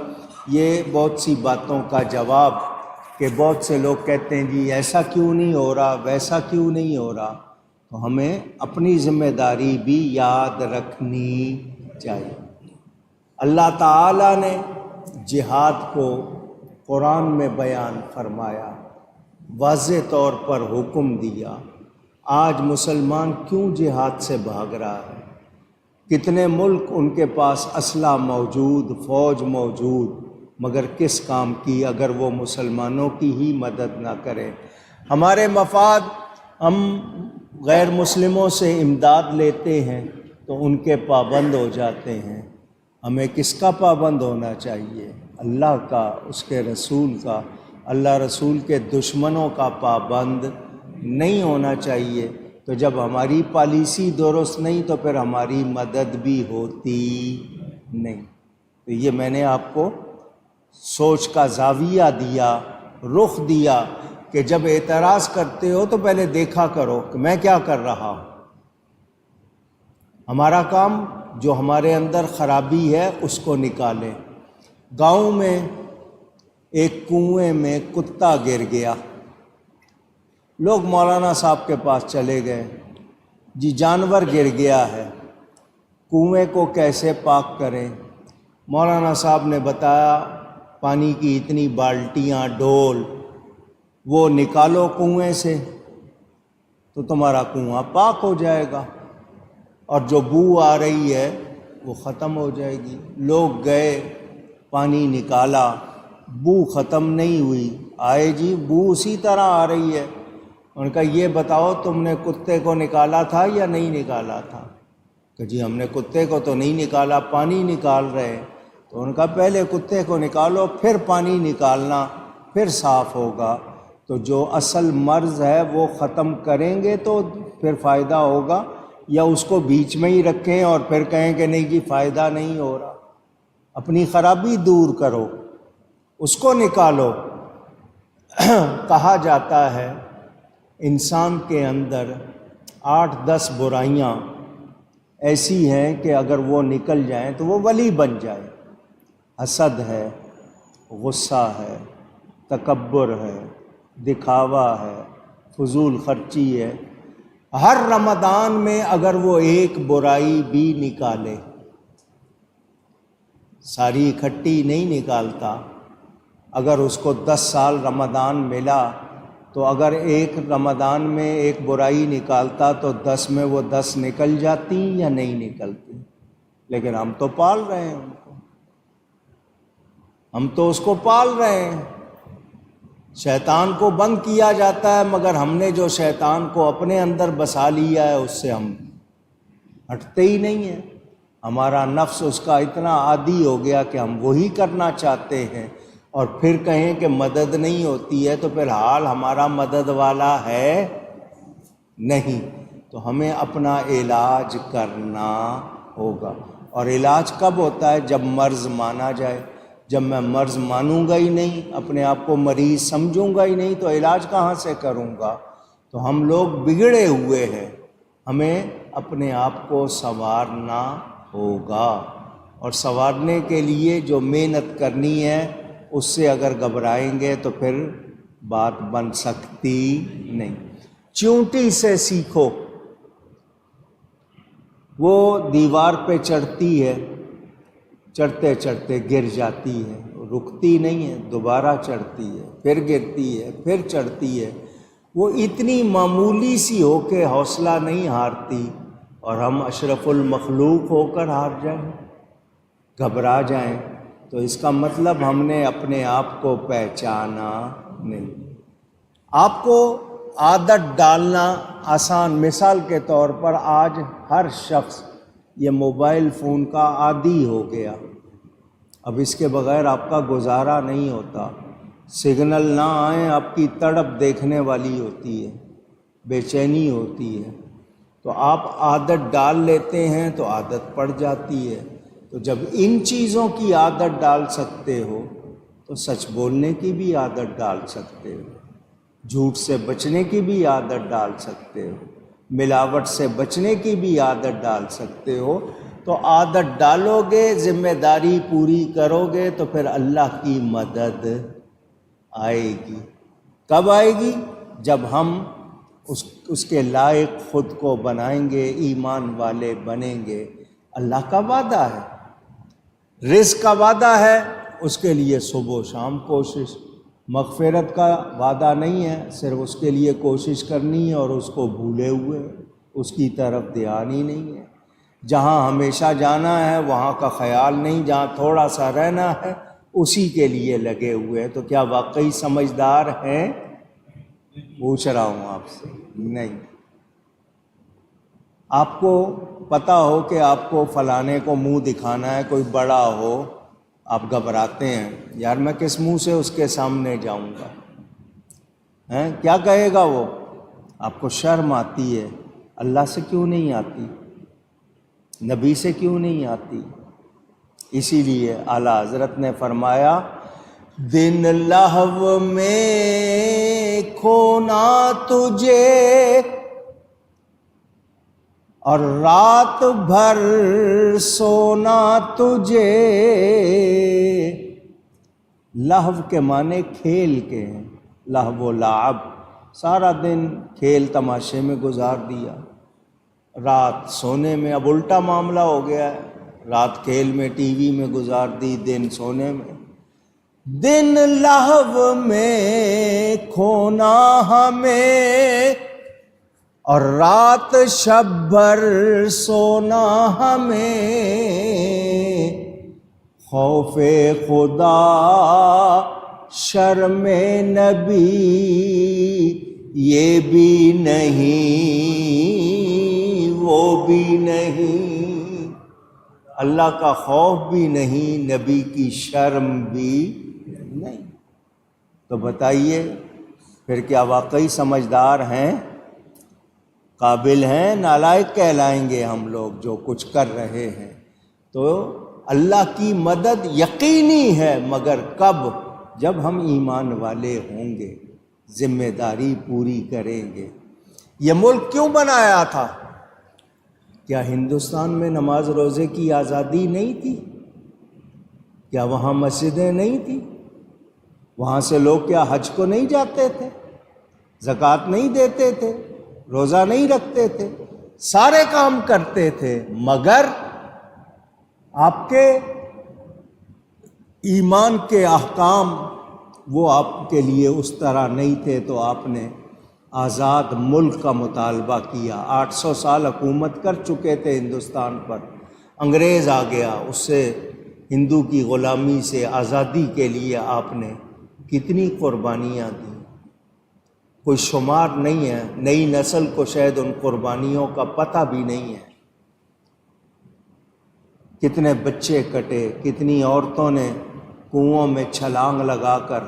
S1: یہ بہت سی باتوں کا جواب کہ بہت سے لوگ کہتے ہیں جی ایسا کیوں نہیں ہو رہا، ویسا کیوں نہیں ہو رہا، تو ہمیں اپنی ذمہ داری بھی یاد رکھنی چاہیے۔ اللہ تعالیٰ نے جہاد کو قرآن میں بیان فرمایا، واضح طور پر حکم دیا۔ آج مسلمان کیوں جہاد سے بھاگ رہا ہے؟ کتنے ملک ان کے پاس اسلحہ موجود، فوج موجود، مگر کس کام کی اگر وہ مسلمانوں کی ہی مدد نہ کریں؟ ہمارے مفاد، ہم غیر مسلموں سے امداد لیتے ہیں تو ان کے پابند ہو جاتے ہیں۔ ہمیں کس کا پابند ہونا چاہیے؟ اللہ کا، اس کے رسول کا۔ اللہ رسول کے دشمنوں کا پابند نہیں ہونا چاہیے۔ تو جب ہماری پالیسی درست نہیں تو پھر ہماری مدد بھی ہوتی نہیں۔ تو یہ میں نے آپ کو سوچ کا زاویہ دیا، رخ دیا کہ جب اعتراض کرتے ہو تو پہلے دیکھا کرو کہ میں کیا کر رہا ہوں۔ ہمارا کام جو ہمارے اندر خرابی ہے اس کو نکالیں۔ گاؤں میں ایک کنویں میں کتا گر گیا، لوگ مولانا صاحب کے پاس چلے گئے، جی جانور گر گیا ہے، کنویں کو کیسے پاک کریں؟ مولانا صاحب نے بتایا پانی کی اتنی بالٹیاں، ڈول، وہ نکالو کنویں سے تو تمہارا کنواں پاک ہو جائے گا، اور جو بو آ رہی ہے وہ ختم ہو جائے گی۔ لوگ گئے، پانی نکالا، بو ختم نہیں ہوئی، آئے جی بو اسی طرح آ رہی ہے۔ ان کا یہ بتاؤ تم نے کتے کو نکالا تھا یا نہیں نکالا تھا؟ کہ جی ہم نے کتے کو تو نہیں نکالا، پانی نکال رہے۔ تو ان کا پہلے کتے کو نکالو، پھر پانی نکالنا، پھر صاف ہوگا۔ تو جو اصل مرض ہے وہ ختم کریں گے تو پھر فائدہ ہوگا، یا اس کو بیچ میں ہی رکھیں اور پھر کہیں کہ نہیں جی فائدہ نہیں ہو رہا۔ اپنی خرابی دور کرو، اس کو نکالو۔ کہا جاتا ہے انسان کے اندر 8-10 برائیاں ایسی ہیں کہ اگر وہ نکل جائیں تو وہ ولی بن جائے۔ حسد ہے، غصہ ہے، تکبر ہے، دکھاوا ہے، فضول خرچی ہے۔ ہر رمضان میں اگر وہ ایک برائی بھی نکالے، ساری اکٹھی نہیں نکالتا، اگر اس کو 10 سال رمضان ملا تو اگر ایک رمضان میں ایک برائی نکالتا تو 10 میں وہ 10 نکل جاتی یا نہیں نکلتی؟ لیکن ہم تو پال رہے ہیں ان کو، ہم تو اس کو پال رہے ہیں۔ شیطان کو بند کیا جاتا ہے، مگر ہم نے جو شیطان کو اپنے اندر بسا لیا ہے اس سے ہم ہٹتے ہی نہیں ہیں۔ ہمارا نفس اس کا اتنا عادی ہو گیا کہ ہم وہی کرنا چاہتے ہیں، اور پھر کہیں کہ مدد نہیں ہوتی ہے تو پھر حال ہمارا مدد والا ہے نہیں۔ تو ہمیں اپنا علاج کرنا ہوگا، اور علاج کب ہوتا ہے؟ جب مرض مانا جائے۔ جب میں مرض مانوں گا ہی نہیں، اپنے آپ کو مریض سمجھوں گا ہی نہیں، تو علاج کہاں سے کروں گا؟ تو ہم لوگ بگڑے ہوئے ہیں، ہمیں اپنے آپ کو سنوارنا ہوگا، اور سنوارنے کے لیے جو محنت کرنی ہے اس سے اگر گھبرائیں گے تو پھر بات بن سکتی نہیں۔ چیونٹی سے سیکھو، وہ دیوار پہ چڑھتی ہے، چڑھتے چڑھتے گر جاتی ہے، رکتی نہیں ہے، دوبارہ چڑھتی ہے، پھر گرتی ہے، پھر چڑھتی ہے۔ وہ اتنی معمولی سی ہو کے حوصلہ نہیں ہارتی، اور ہم اشرف المخلوق ہو کر ہار جائیں، گھبرا جائیں، تو اس کا مطلب ہم نے اپنے آپ کو پہچانا نہیں۔ آپ کو عادت ڈالنا آسان، مثال کے طور پر آج ہر شخص یہ موبائل فون کا عادی ہو گیا، اب اس کے بغیر آپ کا گزارا نہیں ہوتا۔ سگنل نہ آئیں آپ کی تڑپ دیکھنے والی ہوتی ہے، بے چینی ہوتی ہے، تو آپ عادت ڈال لیتے ہیں تو عادت پڑ جاتی ہے۔ تو جب ان چیزوں کی عادت ڈال سکتے ہو تو سچ بولنے کی بھی عادت ڈال سکتے ہو، جھوٹ سے بچنے کی بھی عادت ڈال سکتے ہو، ملاوٹ سے بچنے کی بھی عادت ڈال سکتے ہو۔ تو عادت ڈالو گے، ذمہ داری پوری کرو گے تو پھر اللہ کی مدد آئے گی۔ کب آئے گی؟ جب ہم اس کے لائق خود کو بنائیں گے، ایمان والے بنیں گے۔ اللہ کا وعدہ ہے، رزق کا وعدہ ہے، اس کے لیے صبح و شام کوشش، مغفرت کا وعدہ نہیں ہے، صرف اس کے لیے کوشش کرنی ہے اور اس کو بھولے ہوئے اس کی طرف دھیان ہی نہیں ہے۔ جہاں ہمیشہ جانا ہے وہاں کا خیال نہیں، جہاں تھوڑا سا رہنا ہے اسی کے لیے لگے ہوئے ہیں۔ تو کیا واقعی سمجھدار ہیں؟ پوچھ رہا ہوں آپ سے، نہیں۔ آپ کو پتہ ہو کہ آپ کو فلانے کو منہ دکھانا ہے، کوئی بڑا ہو، آپ گھبراتے ہیں، یار میں کس منہ سے اس کے سامنے جاؤں گا، کیا کہے گا وہ؟ آپ کو شرم آتی ہے، اللہ سے کیوں نہیں آتی؟ نبی سے کیوں نہیں آتی؟ اسی لیے اعلیٰ حضرت نے فرمایا دن لہو میں کھونا تجھے اور رات بھر سونا تجھے۔ لہو کے معنی کھیل کے ہیں، لہو و لعب، سارا دن کھیل تماشے میں گزار دیا، رات سونے میں۔ اب الٹا معاملہ ہو گیا ہے، رات کھیل میں ٹی وی میں گزار دی، دن سونے میں۔ دن لہو میں کھونا ہمیں اور رات شب بھر سونا ہمیں، خوف خدا شرم نبی یہ بھی نہیں وہ بھی نہیں، اللہ کا خوف بھی نہیں، نبی کی شرم بھی نہیں۔ تو بتائیے پھر کیا واقعی سمجھدار ہیں؟ قابل ہیں؟ نالائق کہلائیں گے ہم لوگ جو کچھ کر رہے ہیں۔ تو اللہ کی مدد یقینی ہے، مگر کب؟ جب ہم ایمان والے ہوں گے، ذمہ داری پوری کریں گے۔ یہ ملک کیوں بنایا تھا؟ کیا ہندوستان میں نماز روزے کی آزادی نہیں تھی؟ کیا وہاں مسجدیں نہیں تھیں؟ وہاں سے لوگ کیا حج کو نہیں جاتے تھے؟ زکوٰۃ نہیں دیتے تھے؟ روزہ نہیں رکھتے تھے؟ سارے کام کرتے تھے، مگر آپ کے ایمان کے احکام وہ آپ کے لیے اس طرح نہیں تھے، تو آپ نے آزاد ملک کا مطالبہ کیا۔ 800 سال حکومت کر چکے تھے ہندوستان پر، انگریز آ گیا، اس سے ہندو کی غلامی سے آزادی کے لیے آپ نے کتنی قربانیاں دیں، کوئی شمار نہیں ہے۔ نئی نسل کو شاید ان قربانیوں کا پتہ بھی نہیں ہے۔ کتنے بچے کٹے، کتنی عورتوں نے کنوؤں میں چھلانگ لگا کر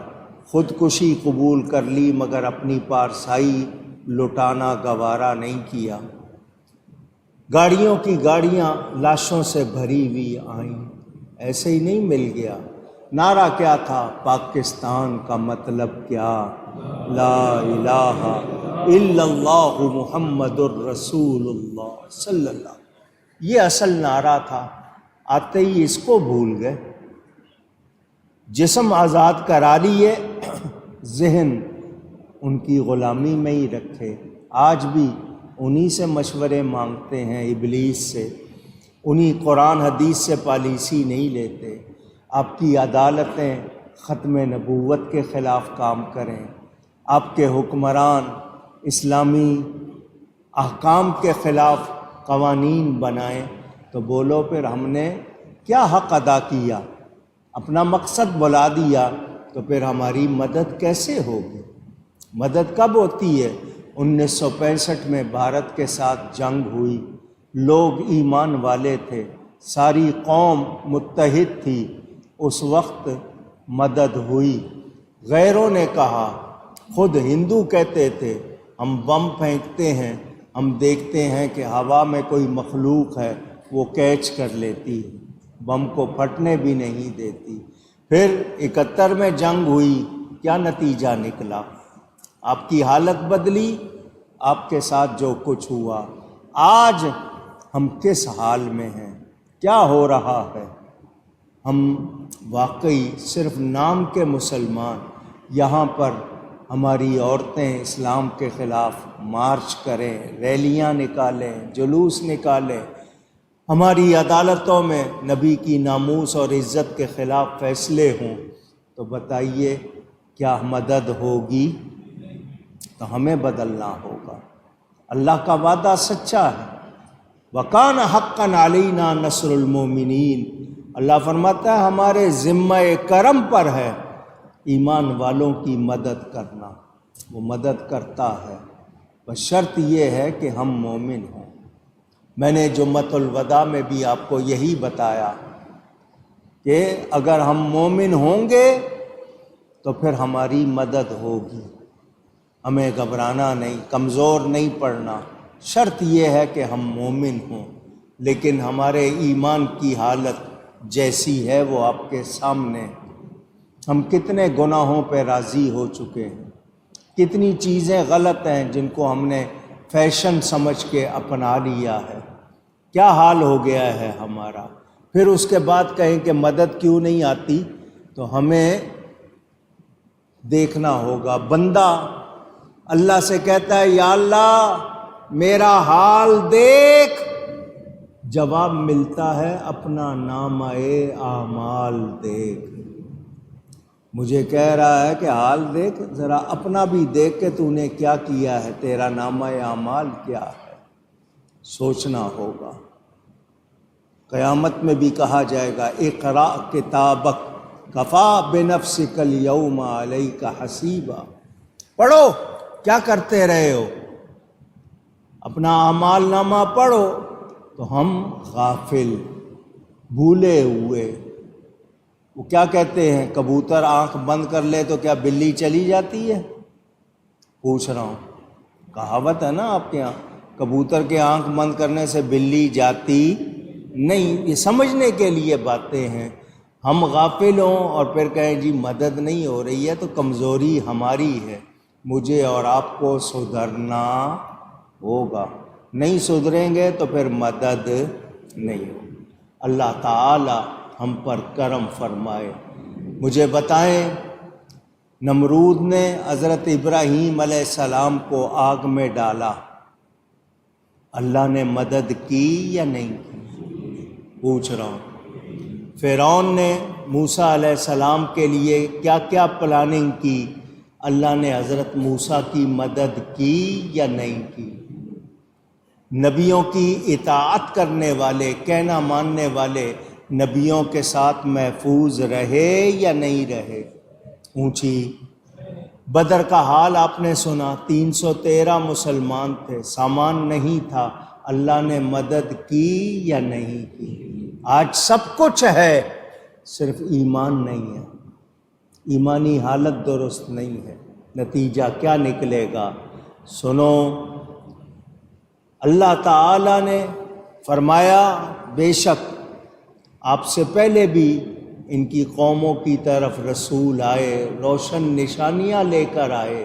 S1: خودکشی قبول کر لی، مگر اپنی پارسائی لٹانا گوارا نہیں کیا۔ گاڑیوں کی گاڑیاں لاشوں سے بھری ہوئی آئیں، ایسے ہی نہیں مل گیا۔ نعرہ کیا تھا؟ پاکستان کا مطلب کیا؟ لا الہ الا اللہ محمد الرسول اللہ صلی اللہ علیہ وسلم، یہ اصل نعرہ تھا۔ آتے ہی اس کو بھول گئے۔ جسم آزاد کرا لیے، ذہن ان کی غلامی میں ہی رکھے۔ آج بھی انہی سے مشورے مانگتے ہیں، ابلیس سے، انہی قرآن حدیث سے پالیسی نہیں لیتے۔ آپ کی عدالتیں ختم نبوت کے خلاف کام کریں، آپ کے حکمران اسلامی احکام کے خلاف قوانین بنائیں، تو بولو پھر ہم نے کیا حق ادا کیا؟ اپنا مقصد بلا دیا، تو پھر ہماری مدد کیسے ہوگی؟ مدد کب ہوتی ہے؟ 1965 میں بھارت کے ساتھ جنگ ہوئی، لوگ ایمان والے تھے، ساری قوم متحد تھی، اس وقت مدد ہوئی۔ غیروں نے کہا، خود ہندو کہتے تھے ہم بم پھینکتے ہیں، ہم دیکھتے ہیں کہ ہوا میں کوئی مخلوق ہے، وہ کیچ کر لیتی ہے، بم کو پھٹنے بھی نہیں دیتی۔ پھر 71 میں جنگ ہوئی، کیا نتیجہ نکلا؟ آپ کی حالت بدلی، آپ کے ساتھ جو کچھ ہوا۔ آج ہم کس حال میں ہیں؟ کیا ہو رہا ہے؟ ہم واقعی صرف نام کے مسلمان، یہاں پر ہماری عورتیں اسلام کے خلاف مارچ کریں، ریلیاں نکالیں، جلوس نکالیں، ہماری عدالتوں میں نبی کی ناموس اور عزت کے خلاف فیصلے ہوں تو بتائیے کیا مدد ہوگی؟ تو ہمیں بدلنا ہوگا۔ اللہ کا وعدہ سچا ہے، وَكَانَ حَقًّا عَلَيْنَا نَصْرُ الْمُؤْمِنِينَ۔ اللہ فرماتا ہے ہمارے ذمہ کرم پر ہے ایمان والوں کی مدد کرنا، وہ مدد کرتا ہے، بس شرط یہ ہے کہ ہم مومن ہوں۔ میں نے جمعۃ الوداع میں بھی آپ کو یہی بتایا کہ اگر ہم مومن ہوں گے تو پھر ہماری مدد ہوگی، ہمیں گھبرانا نہیں، کمزور نہیں پڑنا۔ شرط یہ ہے کہ ہم مومن ہوں، لیکن ہمارے ایمان کی حالت جیسی ہے وہ آپ کے سامنے۔ ہم کتنے گناہوں پہ راضی ہو چکے ہیں، کتنی چیزیں غلط ہیں جن کو ہم نے فیشن سمجھ کے اپنا لیا ہے، کیا حال ہو گیا ہے ہمارا۔ پھر اس کے بعد کہیں کہ مدد کیوں نہیں آتی، تو ہمیں دیکھنا ہوگا۔ بندہ اللہ سے کہتا ہے یا اللہ میرا حال دیکھ، جواب ملتا ہے اپنا نامہ اعمال دیکھ۔ مجھے کہہ رہا ہے کہ حال دیکھ، ذرا اپنا بھی دیکھ کہ تو نے کیا کیا ہے، تیرا نامہ اعمال کیا ہے، سوچنا ہوگا۔ قیامت میں بھی کہا جائے گا اقرأ کتابک کفا بنفسک الیوم علیک حسیبا، پڑھو کیا کرتے رہے ہو، اپنا اعمال نامہ پڑھو۔ تو ہم غافل، بھولے ہوئے۔ وہ کیا کہتے ہیں، کبوتر آنکھ بند کر لے تو کیا بلی چلی جاتی ہے؟ پوچھ رہا ہوں، کہاوت ہے نا آپ کے یہاں، کبوتر کے آنکھ بند کرنے سے بلی جاتی نہیں۔ یہ سمجھنے کے لیے باتیں ہیں۔ ہم غافل ہوں اور پھر کہیں جی مدد نہیں ہو رہی ہے تو کمزوری ہماری ہے، مجھے اور آپ کو سدھرنا ہوگا۔ نہیں سدھریں گے تو پھر مدد نہیں ہوگی۔ اللہ تعالی ہم پر کرم فرمائے۔ مجھے بتائیں، نمرود نے حضرت ابراہیم علیہ السلام کو آگ میں ڈالا، اللہ نے مدد کی یا نہیں کی؟ پوچھ رہا ہوں۔ فرعون نے موسیٰ علیہ السلام کے لیے کیا کیا پلاننگ کی، اللہ نے حضرت موسیٰ کی مدد کی یا نہیں کی؟ نبیوں کی اطاعت کرنے والے، کہنا ماننے والے نبیوں کے ساتھ محفوظ رہے یا نہیں رہے؟ اونچی بدر کا حال آپ نے سنا، 313 مسلمان تھے، سامان نہیں تھا، اللہ نے مدد کی یا نہیں کی؟ آج سب کچھ ہے، صرف ایمان نہیں ہے، ایمانی حالت درست نہیں ہے۔ نتیجہ کیا نکلے گا؟ سنو، اللہ تعالی نے فرمایا بے شک آپ سے پہلے بھی ان کی قوموں کی طرف رسول آئے، روشن نشانیاں لے کر آئے،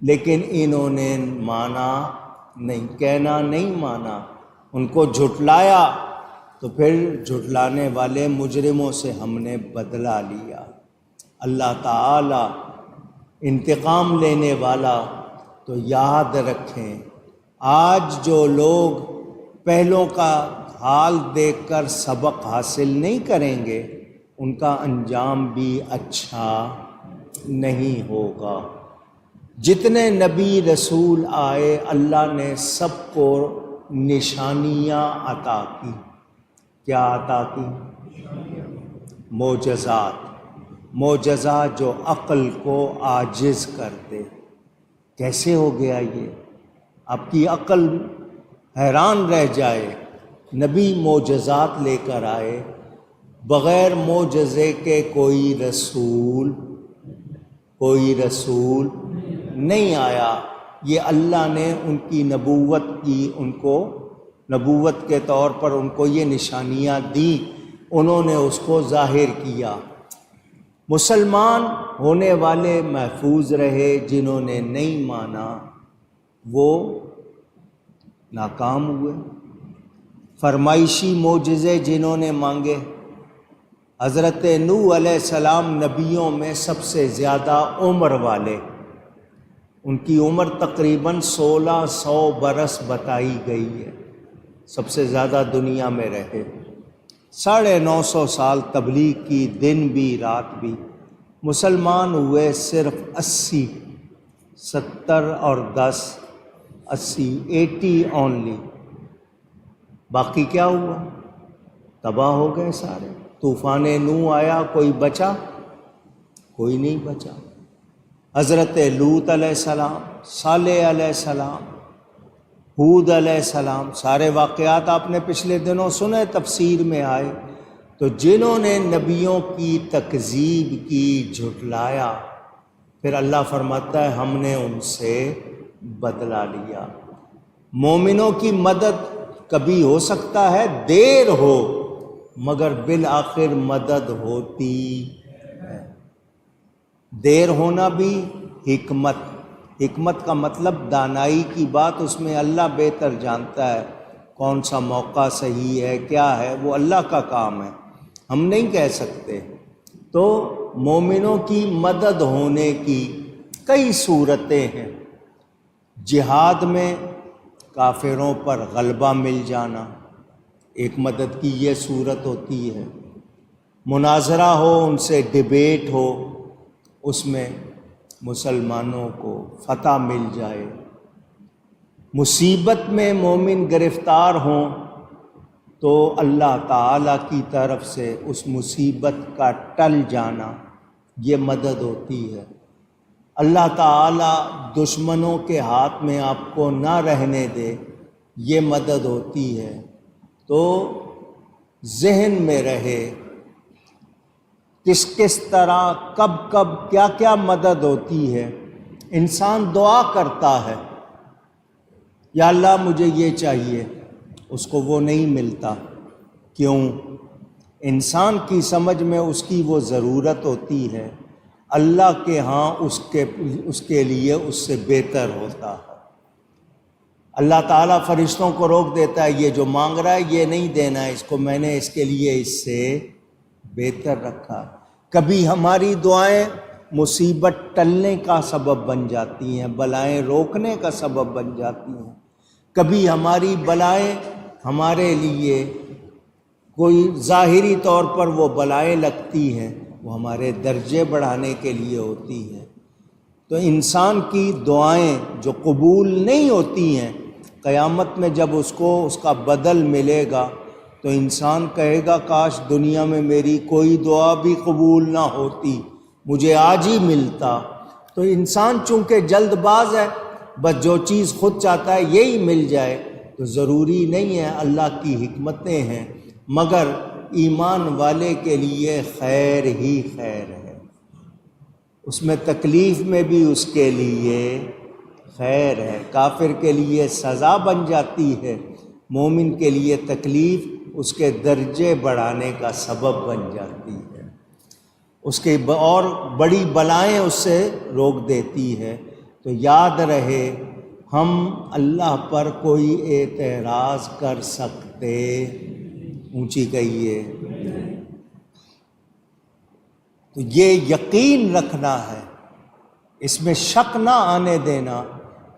S1: لیکن انہوں نے مانا نہیں، کہنا نہیں مانا، ان کو جھٹلایا، تو پھر جھٹلانے والے مجرموں سے ہم نے بدلہ لیا۔ اللہ تعالی انتقام لینے والا۔ تو یاد رکھیں، آج جو لوگ پہلوں کا حال دیکھ کر سبق حاصل نہیں کریں گے، ان کا انجام بھی اچھا نہیں ہوگا۔ جتنے نبی رسول آئے اللہ نے سب کو نشانیاں عطا کی۔ کیا عطا کی؟ معجزات، معجزات جو عقل کو عاجز کر دے۔ کیسے ہو گیا یہ؟ آپ کی عقل حیران رہ جائے۔ نبی معجزات لے کر آئے، بغیر معجزے کے کوئی رسول نہیں آیا۔ یہ اللہ نے ان کی نبوت کی، ان کو نبوت کے طور پر ان کو یہ نشانیاں دیں، انہوں نے اس کو ظاہر کیا۔ مسلمان ہونے والے محفوظ رہے، جنہوں نے نہیں مانا وہ ناکام ہوئے۔ فرمائشی معجزے جنہوں نے مانگے، حضرت نوح علیہ السلام نبیوں میں سب سے زیادہ عمر والے، ان کی عمر تقریباً 1600 برس بتائی گئی ہے۔ سب سے زیادہ دنیا میں رہے، 950 سال تبلیغ کی، دن بھی رات بھی، مسلمان ہوئے صرف 80، 70 اور 10، 80 اونلی، باقی کیا ہوا؟ تباہ ہو گئے سارے۔ طوفان نوح آیا، کوئی بچا؟ کوئی نہیں بچا۔ حضرت لوط علیہ السلام، صالح علیہ السلام، ہود علیہ السلام، سارے واقعات آپ نے پچھلے دنوں سنے، تفسیر میں آئے۔ تو جنہوں نے نبیوں کی تکذیب کی، جھٹلایا، پھر اللہ فرماتا ہے ہم نے ان سے بدلہ لیا۔ مومنوں کی مدد کبھی ہو سکتا ہے دیر ہو، مگر بالآخر مدد ہوتی ہے۔ دیر ہونا بھی حکمت کا مطلب دانائی کی بات، اس میں اللہ بہتر جانتا ہے کون سا موقع صحیح ہے، کیا ہے، وہ اللہ کا کام ہے، ہم نہیں کہہ سکتے۔ تو مومنوں کی مدد ہونے کی کئی صورتیں ہیں۔ جہاد میں کافروں پر غلبہ مل جانا ایک مدد کی یہ صورت ہوتی ہے۔ مناظرہ ہو، ان سے ڈیبیٹ ہو، اس میں مسلمانوں کو فتح مل جائے۔ مصیبت میں مومن گرفتار ہوں تو اللہ تعالیٰ کی طرف سے اس مصیبت کا ٹل جانا، یہ مدد ہوتی ہے۔ اللہ تعالیٰ دشمنوں کے ہاتھ میں آپ کو نہ رہنے دے، یہ مدد ہوتی ہے۔ تو ذہن میں رہے کس طرح، کب کیا کیا مدد ہوتی ہے۔ انسان دعا کرتا ہے، یا اللہ مجھے یہ چاہیے، اس کو وہ نہیں ملتا۔ کیوں؟ انسان کی سمجھ میں اس کی وہ ضرورت ہوتی ہے، اللہ کے ہاں اس کے لیے اس سے بہتر ہوتا ہے۔ اللہ تعالیٰ فرشتوں کو روک دیتا ہے، یہ جو مانگ رہا ہے یہ نہیں دینا ہے اس کو، میں نے اس کے لیے اس سے بہتر رکھا۔ کبھی ہماری دعائیں مصیبت ٹلنے کا سبب بن جاتی ہیں، بلائیں روکنے کا سبب بن جاتی ہیں۔ کبھی ہماری بلائیں ہمارے لیے کوئی ظاہری طور پر وہ بلائیں لگتی ہیں، وہ ہمارے درجے بڑھانے کے لیے ہوتی ہیں۔ تو انسان کی دعائیں جو قبول نہیں ہوتی ہیں، قیامت میں جب اس کو اس کا بدل ملے گا تو انسان کہے گا کاش دنیا میں میری کوئی دعا بھی قبول نہ ہوتی، مجھے آج ہی ملتا۔ تو انسان چونکہ جلد باز ہے، بس جو چیز خود چاہتا ہے یہی مل جائے، تو ضروری نہیں ہے، اللہ کی حکمتیں ہیں، مگر ایمان والے کے لیے خیر ہی خیر ہے، اس میں تکلیف میں بھی اس کے لیے خیر ہے۔ کافر کے لیے سزا بن جاتی ہے، مومن کے لیے تکلیف اس کے درجے بڑھانے کا سبب بن جاتی ہے، اس کے اور بڑی بلائیں اس سے روک دیتی ہے۔ تو یاد رہے ہم اللہ پر کوئی اعتراض کر سکتے، اونچی کہیے، تو یہ یقین رکھنا ہے، اس میں شک نہ آنے دینا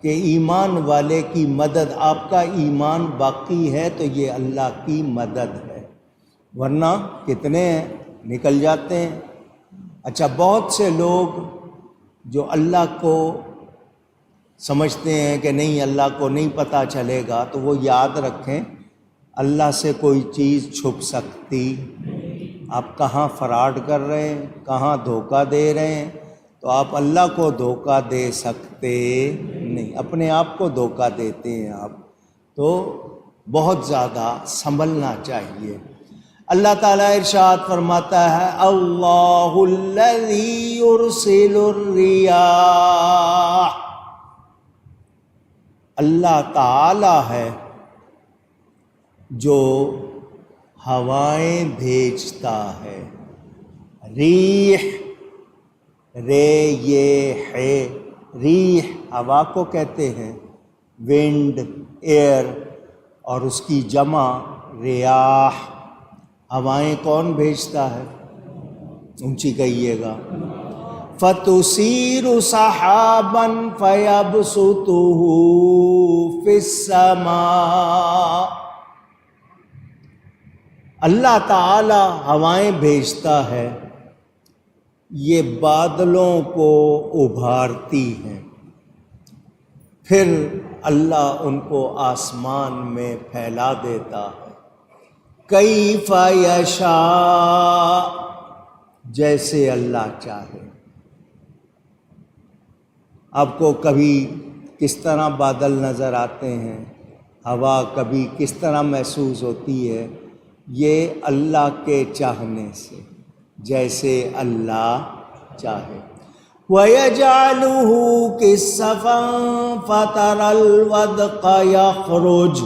S1: کہ ایمان والے کی مدد، آپ کا ایمان باقی ہے تو یہ اللہ کی مدد ہے، ورنہ کتنے نکل جاتے ہیں۔ اچھا، بہت سے لوگ جو اللہ کو سمجھتے ہیں کہ نہیں اللہ کو نہیں پتہ چلے گا، تو وہ یاد رکھیں اللہ سے کوئی چیز چھپ سکتی۔ آپ کہاں فراڈ کر رہے ہیں، کہاں دھوکہ دے رہے ہیں، تو آپ اللہ کو دھوکہ دے سکتے نہیں، اپنے آپ کو دھوکہ دیتے ہیں آپ۔ تو بہت زیادہ سنبھلنا چاہیے۔ اللہ تعالیٰ ارشاد فرماتا ہے اللہ الذی یرسل الریاح، اللہ تعالیٰ ہے جو ہوائیں بھیجتا ہے۔ ریح، رے یہ ہے، ریح ہوا کو کہتے ہیں، ونڈ، ایئر، اور اس کی جمع ریاح۔ ہوائیں کون بھیجتا ہے؟ اونچی کہیے گا۔ فَتُثِيرُ سَحَابًا فَيَبْسُطُهُ فِي السَّمَاءِ، اللہ تعالی ہوائیں بھیجتا ہے، یہ بادلوں کو ابھارتی ہیں، پھر اللہ ان کو آسمان میں پھیلا دیتا ہے، کیف یشاء، جیسے اللہ چاہے۔ آپ کو کبھی کس طرح بادل نظر آتے ہیں، ہوا کبھی کس طرح محسوس ہوتی ہے، یہ اللہ کے چاہنے سے، جیسے اللہ چاہے۔ وَيَجْعَلُهُ كِسَّفًا فَتَرَى الْوَدْقَ يَخْرُجُ،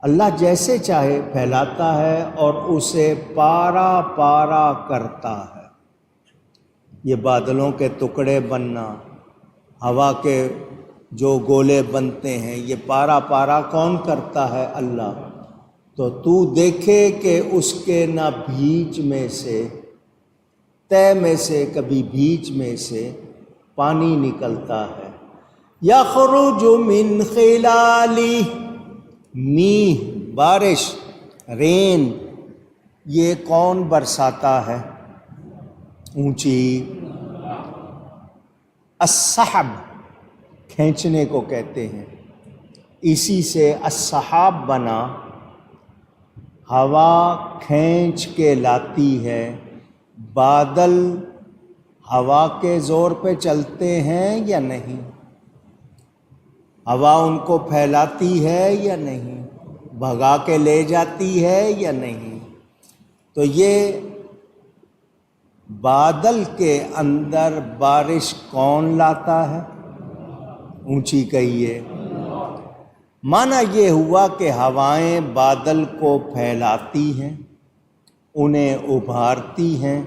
S1: اللہ جیسے چاہے پھیلاتا ہے اور اسے پارا پارا کرتا ہے۔ یہ بادلوں کے ٹکڑے بننا، ہوا کے جو گولے بنتے ہیں، یہ پارا پارا کون کرتا ہے؟ اللہ۔ تو دیکھے کہ اس کے نہ بیچ میں سے، تہ میں سے، کبھی بیچ میں سے پانی نکلتا ہے، یخرج من خلالہ، میہ، بارش، رین، یہ کون برساتا ہے؟ اونچی، السحب، کھینچنے کو کہتے ہیں، اسی سے السحاب بنا، ہوا کھینچ کے لاتی ہے۔ بادل ہوا کے زور پہ چلتے ہیں یا نہیں؟ ہوا ان کو پھیلاتی ہے یا نہیں؟ بھگا کے لے جاتی ہے یا نہیں؟ تو یہ بادل کے اندر بارش کون لاتا ہے؟ اونچی کہیے۔ معنی یہ ہوا کہ ہوائیں بادل کو پھیلاتی ہیں، انہیں ابھارتی ہیں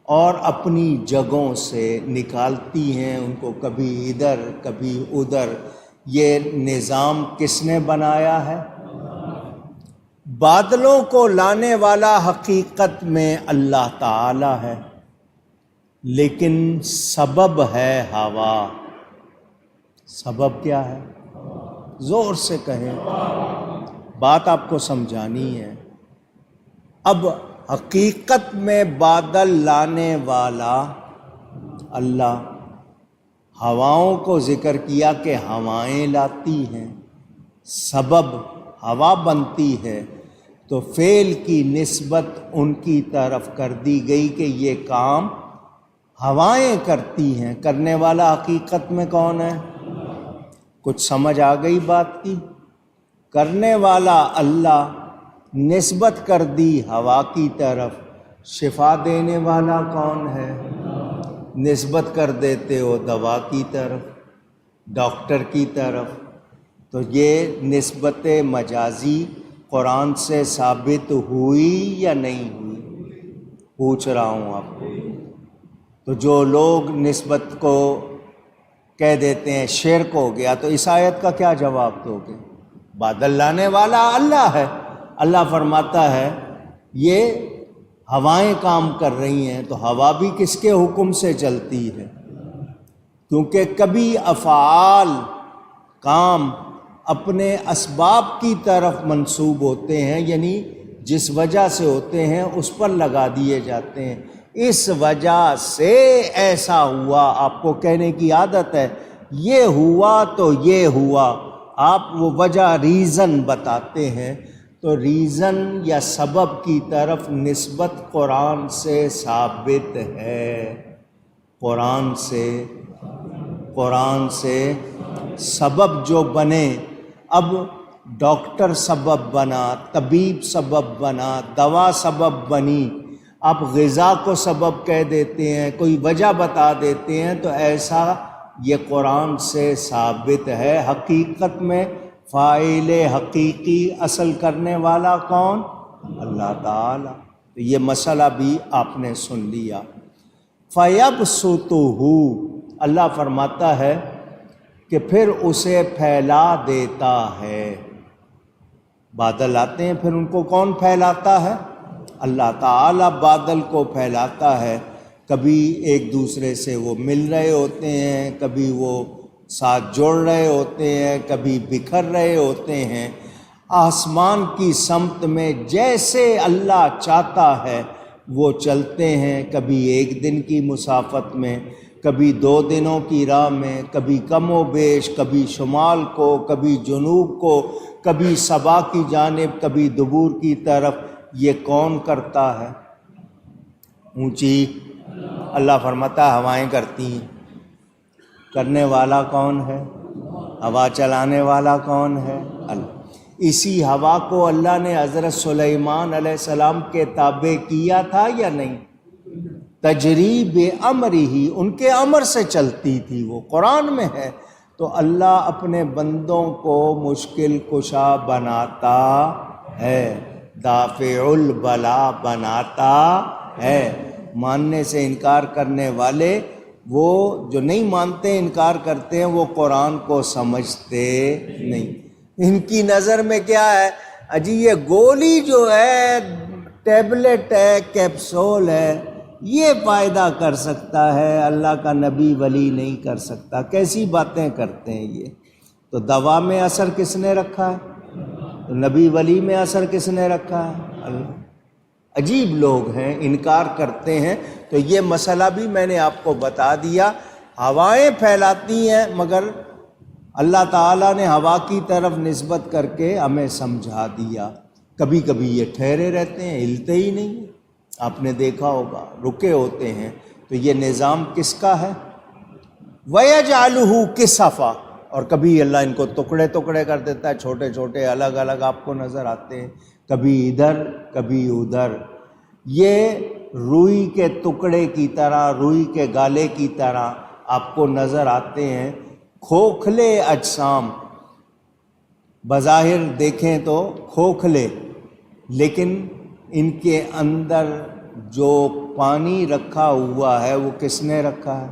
S1: اور اپنی جگہوں سے نکالتی ہیں ان کو، کبھی ادھر کبھی ادھر۔ یہ نظام کس نے بنایا ہے؟ بادلوں کو لانے والا حقیقت میں اللہ تعالی ہے، لیکن سبب ہے ہوا۔ سبب کیا ہے؟ زور سے کہیں، بات آپ کو سمجھانی ہے۔ اب حقیقت میں بادل لانے والا اللہ، ہواؤں کو ذکر کیا کہ ہوائیں لاتی ہیں، سبب ہوا بنتی ہے، تو فعل کی نسبت ان کی طرف کر دی گئی کہ یہ کام ہوائیں کرتی ہیں، کرنے والا حقیقت میں کون ہے؟ کچھ سمجھ آ گئی بات کی؟ کرنے والا اللہ، نسبت کر دی ہوا کی طرف۔ شفا دینے والا کون ہے؟ نسبت کر دیتے ہو دوا کی طرف، ڈاکٹر کی طرف۔ تو یہ نسبت مجازی قرآن سے ثابت ہوئی یا نہیں ہوئی؟ پوچھ رہا ہوں آپ کو۔ تو جو لوگ نسبت کو کہہ دیتے ہیں شرک ہو گیا، تو اس آیت کا کیا جواب دو گے؟ بادل لانے والا اللہ ہے، اللہ فرماتا ہے یہ ہوائیں کام کر رہی ہیں، تو ہوا بھی کس کے حکم سے چلتی ہے؟ کیونکہ کبھی افعال، کام اپنے اسباب کی طرف منسوب ہوتے ہیں، یعنی جس وجہ سے ہوتے ہیں اس پر لگا دیے جاتے ہیں۔ اس وجہ سے ایسا ہوا، آپ کو کہنے کی عادت ہے یہ ہوا تو یہ ہوا، آپ وہ وجہ ریزن بتاتے ہیں، تو ریزن یا سبب کی طرف نسبت قرآن سے ثابت ہے۔ قرآن سے سبب جو بنے، اب ڈاکٹر سبب بنا، طبیب سبب بنا، دوا سبب بنی، آپ غذا کو سبب کہہ دیتے ہیں، کوئی وجہ بتا دیتے ہیں، تو ایسا یہ قرآن سے ثابت ہے۔ حقیقت میں فاعل حقیقی اصل کرنے والا کون؟ اللہ تعالی۔ تو یہ مسئلہ بھی آپ نے سن لیا۔ فَيَبْسُطُهُ، اللہ فرماتا ہے کہ پھر اسے پھیلا دیتا ہے۔ بادل آتے ہیں، پھر ان کو کون پھیلاتا ہے؟ اللہ تعالی بادل کو پھیلاتا ہے۔ کبھی ایک دوسرے سے وہ مل رہے ہوتے ہیں، کبھی وہ ساتھ جوڑ رہے ہوتے ہیں، کبھی بکھر رہے ہوتے ہیں۔ آسمان کی سمت میں جیسے اللہ چاہتا ہے وہ چلتے ہیں، کبھی 1 دن کی مسافت میں، کبھی 2 دنوں کی راہ میں، کبھی کم و بیش، کبھی شمال کو، کبھی جنوب کو، کبھی صبا کی جانب، کبھی دبور کی طرف۔ یہ کون کرتا ہے؟ اونچی اللہ فرماتا ہے ہوائیں کرتی ہیں۔ کرنے والا کون ہے؟ ہوا چلانے والا کون ہے؟ اللہ۔ اسی ہوا کو اللہ نے حضرت سلیمان علیہ السلام کے تابع کیا تھا یا نہیں؟ تجری بامرہ، ان کے امر سے چلتی تھی، وہ قرآن میں ہے۔ تو اللہ اپنے بندوں کو مشکل کشا بناتا ہے، دافع البلا بناتا ہے۔ ماننے سے انکار کرنے والے، وہ جو نہیں مانتے انکار کرتے ہیں، وہ قرآن کو سمجھتے نہیں۔ ان کی نظر میں کیا ہے؟ اجی یہ گولی جو ہے، ٹیبلٹ ہے، کیپسول ہے، یہ فائدہ کر سکتا ہے، اللہ کا نبی ولی نہیں کر سکتا۔ کیسی باتیں کرتے ہیں یہ؟ تو دوا میں اثر کس نے رکھا ہے؟ تو نبی ولی میں اثر کس نے رکھا ہے؟ اللہ۔ عجیب لوگ ہیں، انکار کرتے ہیں۔ تو یہ مسئلہ بھی میں نے آپ کو بتا دیا۔ ہوائیں پھیلاتی ہیں، مگر اللہ تعالیٰ نے ہوا کی طرف نسبت کر کے ہمیں سمجھا دیا۔ کبھی کبھی یہ ٹھہرے رہتے ہیں، ہلتے ہی نہیں، آپ نے دیکھا ہوگا، رکے ہوتے ہیں۔ تو یہ نظام کس کا ہے؟ وَيَجْعَلُهُ كِسَفًا، اور کبھی اللہ ان کو ٹکڑے ٹکڑے کر دیتا ہے، چھوٹے چھوٹے الگ الگ آپ کو نظر آتے ہیں، کبھی ادھر کبھی ادھر۔ یہ روئی کے ٹکڑے کی طرح، روئی کے گالے کی طرح آپ کو نظر آتے ہیں۔ کھوکھلے اجسام، بظاہر دیکھیں تو کھوکھلے، لیکن ان کے اندر جو پانی رکھا ہوا ہے وہ کس نے رکھا ہے؟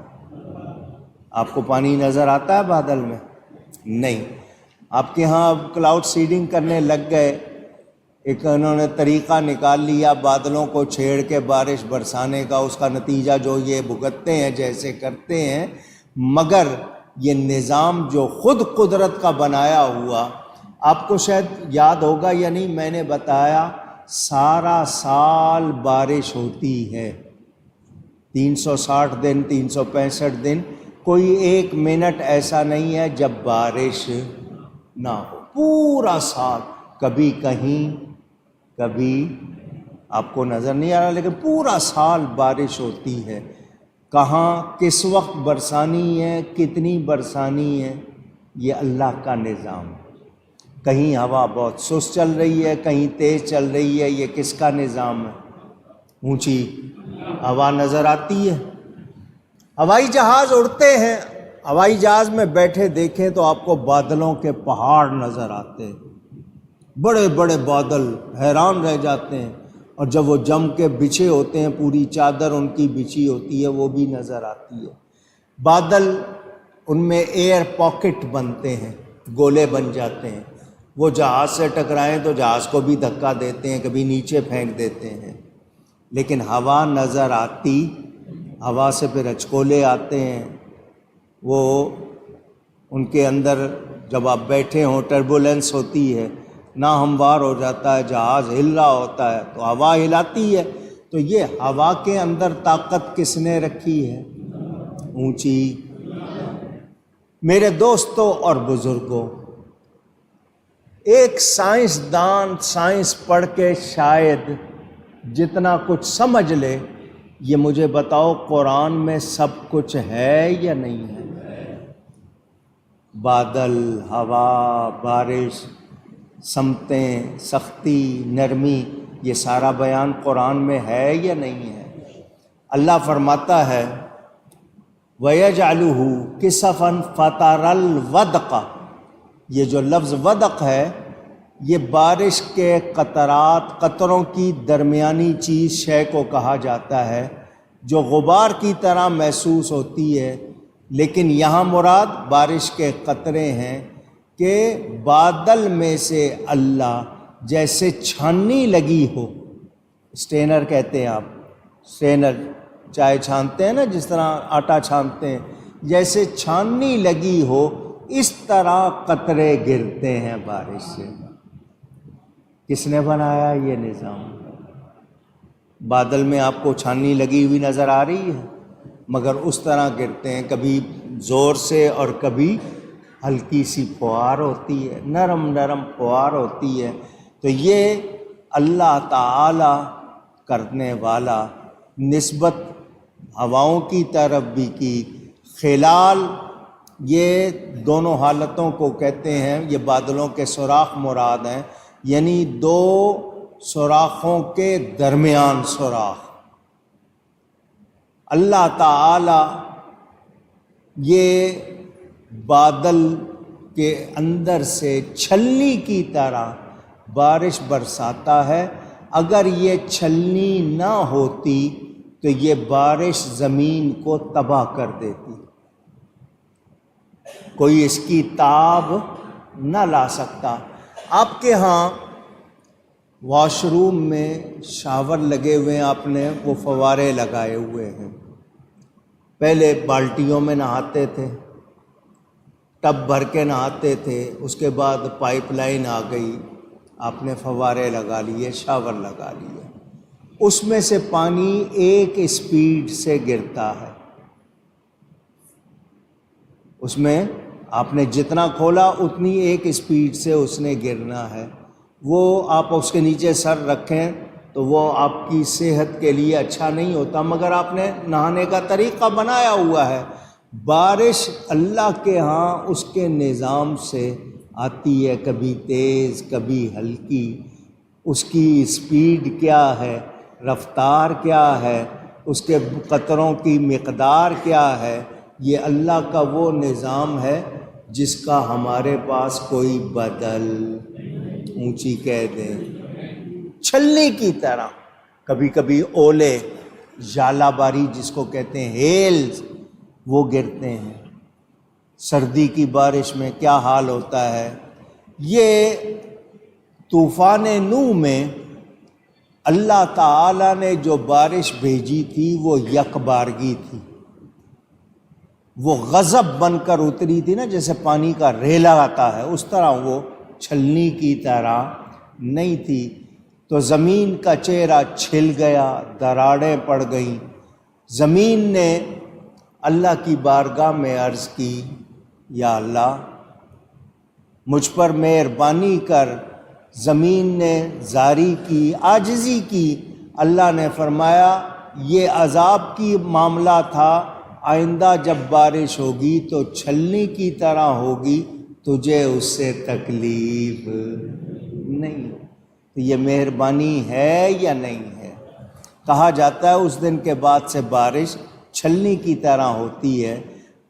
S1: آپ کو پانی نظر آتا ہے بادل میں؟ نہیں۔ آپ کے ہاں کلاؤڈ سیڈنگ کرنے لگ گئے، ایک انہوں نے طریقہ نکال لیا بادلوں کو چھیڑ کے بارش برسانے کا، اس کا نتیجہ جو یہ بھگتتے ہیں جیسے کرتے ہیں۔ مگر یہ نظام جو خود قدرت کا بنایا ہوا، آپ کو شاید یاد ہوگا یا نہیں، میں نے بتایا سارا سال بارش ہوتی ہے، 360 دن، 365 دن، کوئی 1 منٹ ایسا نہیں ہے جب بارش نہ ہو، پورا سال۔ کبھی کہیں، کبھی آپ کو نظر نہیں آ رہا، لیکن پورا سال بارش ہوتی ہے۔ کہاں کس وقت برسانی ہے، کتنی برسانی ہے، یہ اللہ کا نظام۔ کہیں ہوا بہت سست چل رہی ہے، کہیں تیز چل رہی ہے، یہ کس کا نظام ہے؟ اونچی ہوا نظر آتی ہے۔ ہوائی جہاز اڑتے ہیں، ہوائی جہاز میں بیٹھے دیکھیں تو آپ کو بادلوں کے پہاڑ نظر آتے ہیں، بڑے بڑے بادل، حیران رہ جاتے ہیں۔ اور جب وہ جم کے بچھے ہوتے ہیں، پوری چادر ان کی بچھی ہوتی ہے، وہ بھی نظر آتی ہے۔ بادل، ان میں ایئر پاکٹ بنتے ہیں، گولے بن جاتے ہیں، وہ جہاز سے ٹکرائیں تو جہاز کو بھی دھکا دیتے ہیں، کبھی نیچے پھینک دیتے ہیں۔ لیکن ہوا نظر آتی، ہوا سے پھر اچکولے آتے ہیں، وہ ان کے اندر جب آپ بیٹھے ہوں ٹربولنس ہوتی ہے، ناہموار ہو جاتا ہے، جہاز ہل رہا ہوتا ہے تو ہوا ہلاتی ہے۔ تو یہ ہوا کے اندر طاقت کس نے رکھی ہے؟ اونچی۔ میرے دوستوں اور بزرگوں، ایک سائنسدان سائنس پڑھ کے شاید جتنا کچھ سمجھ لے، یہ مجھے بتاؤ قرآن میں سب کچھ ہے یا نہیں ہے؟ بادل، ہوا، بارش، سمتیں، سختی، نرمی، یہ سارا بیان قرآن میں ہے یا نہیں ہے؟ اللہ فرماتا ہے وَيَجْعَلُهُ كِسَفًا فَتَرَى الْوَدْقَ، یہ جو لفظ ودق ہے، یہ بارش کے قطرات، قطروں کی درمیانی چیز شے کو کہا جاتا ہے، جو غبار کی طرح محسوس ہوتی ہے، لیکن یہاں مراد بارش کے قطرے ہیں کہ بادل میں سے اللہ جیسے چھاننی لگی ہو، اسٹینر کہتے ہیں آپ، اسٹینر چائے چھانتے ہیں نا، جس طرح آٹا چھانتے ہیں، جیسے چھاننی لگی ہو، اس طرح قطرے گرتے ہیں بارش سے۔ کس نے بنایا یہ نظام؟ بادل میں آپ کو چھاننی لگی ہوئی نظر آ رہی ہے، مگر اس طرح گرتے ہیں، کبھی زور سے اور کبھی ہلکی سی فوار ہوتی ہے، نرم نرم فوار ہوتی ہے۔ تو یہ اللہ تعالی کرنے والا، نسبت ہواؤں کی طرف بھی کی، خلال، یہ دونوں حالتوں کو کہتے ہیں، یہ بادلوں کے سوراخ مراد ہیں، یعنی دو سوراخوں کے درمیان سوراخ۔ اللہ تعالی یہ بادل کے اندر سے چھلنی کی طرح بارش برساتا ہے۔ اگر یہ چھلنی نہ ہوتی تو یہ بارش زمین کو تباہ کر دیتی، کوئی اس کی تاب نہ لا سکتا۔ آپ کے ہاں واش روم میں شاور لگے ہوئے ہیں، آپ نے وہ فوارے لگائے ہوئے ہیں، پہلے بالٹیوں میں نہاتے تھے، ٹب بھر کے نہاتے تھے، اس کے بعد پائپ لائن آ گئی، آپ نے فوارے لگا لیے، شاور لگا لیے، اس میں سے پانی ایک اسپیڈ سے گرتا ہے، اس میں آپ نے جتنا کھولا اتنی ایک اسپیڈ سے اس نے گرنا ہے۔ وہ آپ اس کے نیچے سر رکھیں تو وہ آپ کی صحت کے لیے اچھا نہیں ہوتا، مگر آپ نے نہانے کا طریقہ بنایا ہوا ہے۔ بارش اللہ کے ہاں اس کے نظام سے آتی ہے، کبھی تیز کبھی ہلکی، اس کی اسپیڈ کیا ہے، رفتار کیا ہے، اس کے قطروں کی مقدار کیا ہے، یہ اللہ کا وہ نظام ہے جس کا ہمارے پاس کوئی بدل، اونچی کہہ دیں، چھلنی کی طرح۔ کبھی کبھی اولے، ژالہ باری جس کو کہتے ہیں، ہیلز، وہ گرتے ہیں۔ سردی کی بارش میں کیا حال ہوتا ہے۔ یہ طوفان نوح میں اللہ تعالیٰ نے جو بارش بھیجی تھی وہ یک بارگی تھی، وہ غضب بن کر اتری تھی نا، جیسے پانی کا ریلا آتا ہے اس طرح، وہ چھلنی کی طرح نہیں تھی۔ تو زمین کا چہرہ چھل گیا، دراڑیں پڑ گئیں۔ زمین نے اللہ کی بارگاہ میں عرض کی، یا اللہ مجھ پر مہربانی کر۔ زمین نے زاری کی، عاجزی کی۔ اللہ نے فرمایا یہ عذاب کی معاملہ تھا، آئندہ جب بارش ہوگی تو چھلنی کی طرح ہوگی، تجھے اس سے تکلیف نہیں۔ تو یہ مہربانی ہے یا نہیں ہے؟ کہا جاتا ہے اس دن کے بعد سے بارش چھلنی کی طرح ہوتی ہے،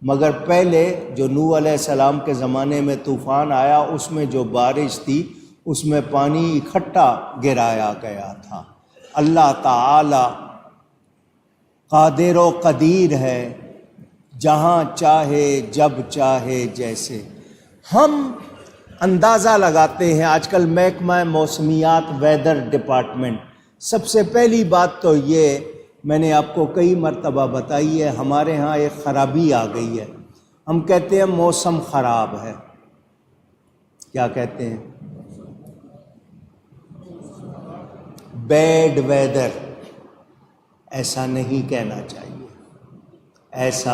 S1: مگر پہلے جو نوح علیہ السلام کے زمانے میں طوفان آیا اس میں جو بارش تھی اس میں پانی اکٹھا گرایا گیا تھا۔ اللہ تعالی قادر و قدیر ہے، جہاں چاہے جب چاہے جیسے۔ ہم اندازہ لگاتے ہیں، آج کل محکمہ موسمیات ویدر ڈپارٹمنٹ، سب سے پہلی بات تو یہ میں نے آپ کو کئی مرتبہ بتائی ہے، ہمارے ہاں ایک خرابی آ گئی ہے، ہم کہتے ہیں موسم خراب ہے۔ کیا کہتے ہیں؟ Bad weather. ایسا نہیں کہنا چاہیے، ایسا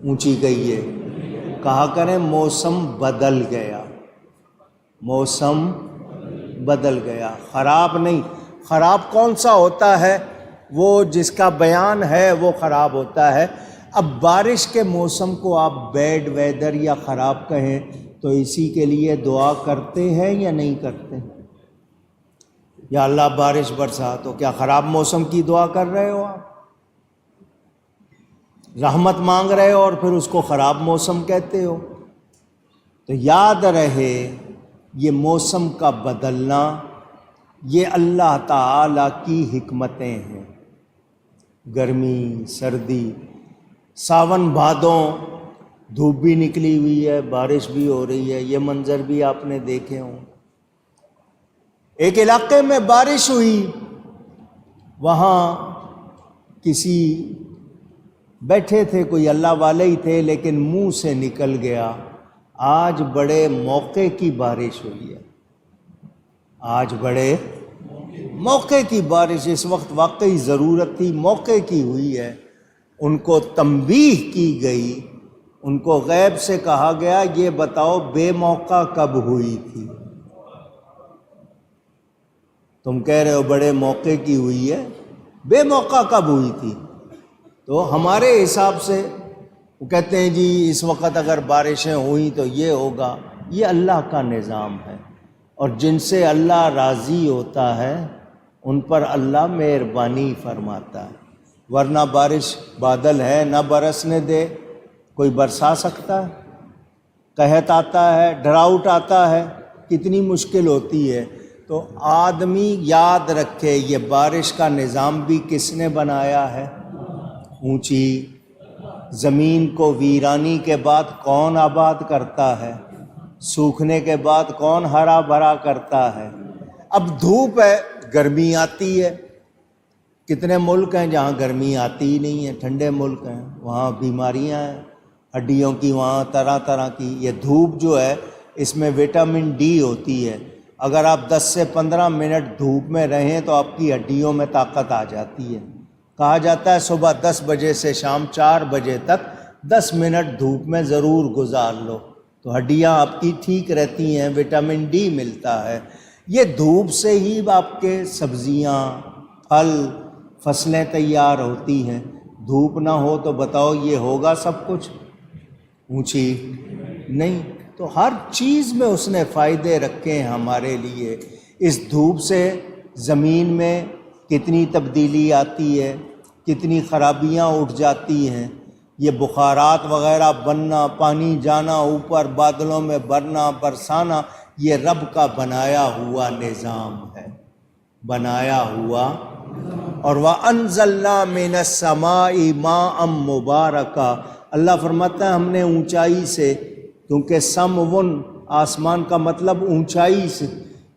S1: اونچی گئی ہے، کہا کریں موسم بدل گیا، موسم بدل گیا، خراب نہیں۔ خراب کون سا ہوتا ہے؟ وہ جس کا بیان ہے وہ خراب ہوتا ہے۔ اب بارش کے موسم کو آپ بیڈ ویدر یا خراب کہیں تو اسی کے لیے دعا کرتے ہیں یا نہیں کرتے؟ یا اللہ بارش برسا، تو کیا خراب موسم کی دعا کر رہے ہو آپ؟ رحمت مانگ رہے ہو اور پھر اس کو خراب موسم کہتے ہو؟ تو یاد رہے یہ موسم کا بدلنا یہ اللہ تعالی کی حکمتیں ہیں۔ گرمی، سردی، ساون بھادوں، دھوپ بھی نکلی ہوئی ہے، بارش بھی ہو رہی ہے، یہ منظر بھی آپ نے دیکھے ہوں۔ ایک علاقے میں بارش ہوئی، وہاں کسی بیٹھے تھے، کوئی اللہ والے ہی تھے، لیکن منہ سے نکل گیا آج بڑے موقع کی بارش ہوئی ہے، آج بڑے موقع کی بارش، اس وقت واقعی ضرورت تھی، موقع کی ہوئی ہے۔ ان کو تنبیہ کی گئی، ان کو غیب سے کہا گیا یہ بتاؤ بے موقع کب ہوئی تھی؟ تم کہہ رہے ہو بڑے موقع کی ہوئی ہے، بے موقع کب ہوئی تھی؟ تو ہمارے حساب سے وہ کہتے ہیں جی اس وقت اگر بارشیں ہوئیں تو یہ ہوگا۔ یہ اللہ کا نظام ہے، اور جن سے اللہ راضی ہوتا ہے ان پر اللہ مہربانی فرماتا ہے۔ ورنہ بارش بادل ہے نہ برسنے دے، کوئی برسا سکتا ہے؟ قحط آتا ہے، ڈراؤٹ آتا ہے، کتنی مشکل ہوتی ہے۔ تو آدمی یاد رکھے یہ بارش کا نظام بھی کس نے بنایا ہے؟ اونچی زمین کو ویرانی کے بعد کون آباد کرتا ہے؟ سوکھنے کے بعد کون ہرا بھرا کرتا ہے؟ اب دھوپ ہے، گرمی آتی ہے۔ کتنے ملک ہیں جہاں گرمی آتی ہی نہیں ہے، ٹھنڈے ملک ہیں، وہاں بیماریاں ہیں ہڈیوں کی، وہاں طرح طرح کی۔ یہ دھوپ جو ہے اس میں وٹامن ڈی ہوتی ہے، اگر آپ 10 سے 15 منٹ دھوپ میں رہیں تو آپ کی ہڈیوں میں طاقت آ جاتی ہے۔ کہا جاتا ہے صبح 10 بجے سے شام 4 بجے تک 10 منٹ دھوپ میں ضرور گزار لو تو ہڈیاں آپ کی ٹھیک رہتی ہیں، وٹامن ڈی ملتا ہے۔ یہ دھوپ سے ہی آپ کے سبزیاں، پھل، فصلیں تیار ہوتی ہیں۔ دھوپ نہ ہو تو بتاؤ یہ ہوگا سب کچھ؟ اونچی نہیں۔ تو ہر چیز میں اس نے فائدے رکھے ہیں ہمارے لیے۔ اس دھوپ سے زمین میں کتنی تبدیلی آتی ہے، کتنی خرابیاں اٹھ جاتی ہیں۔ یہ بخارات وغیرہ بننا، پانی جانا اوپر، بادلوں میں بھرنا، برسانا، یہ رب کا بنایا ہوا نظام ہے، بنایا ہوا۔ اور وَأَنزَلْنَا مِنَ السَّمَاءِ مَاءً مُبَارَكًا، اللہ فرماتا ہے ہم نے اونچائی سے، کیونکہ سمون آسمان کا مطلب اونچائی سے،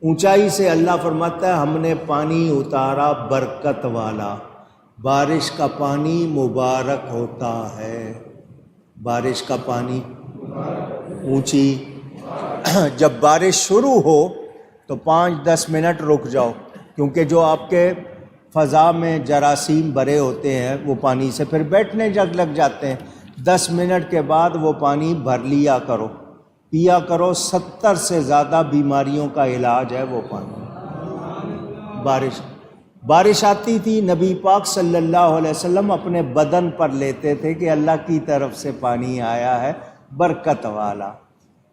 S1: اونچائی سے اللہ فرماتا ہے ہم نے پانی اتارا برکت والا۔ بارش کا پانی مبارک ہوتا ہے، بارش کا پانی اونچی۔ جب بارش شروع ہو تو 5-10 منٹ رک جاؤ، کیونکہ جو آپ کے فضا میں جراثیم بھرے ہوتے ہیں وہ پانی سے پھر بیٹھنے لگ جاتے ہیں۔ 10 منٹ کے بعد وہ پانی بھر لیا کرو، پیا کرو۔ 70 سے زیادہ بیماریوں کا علاج ہے وہ پانی۔ بارش آتی تھی، نبی پاک صلی اللہ علیہ وسلم اپنے بدن پر لیتے تھے کہ اللہ کی طرف سے پانی آیا ہے برکت والا۔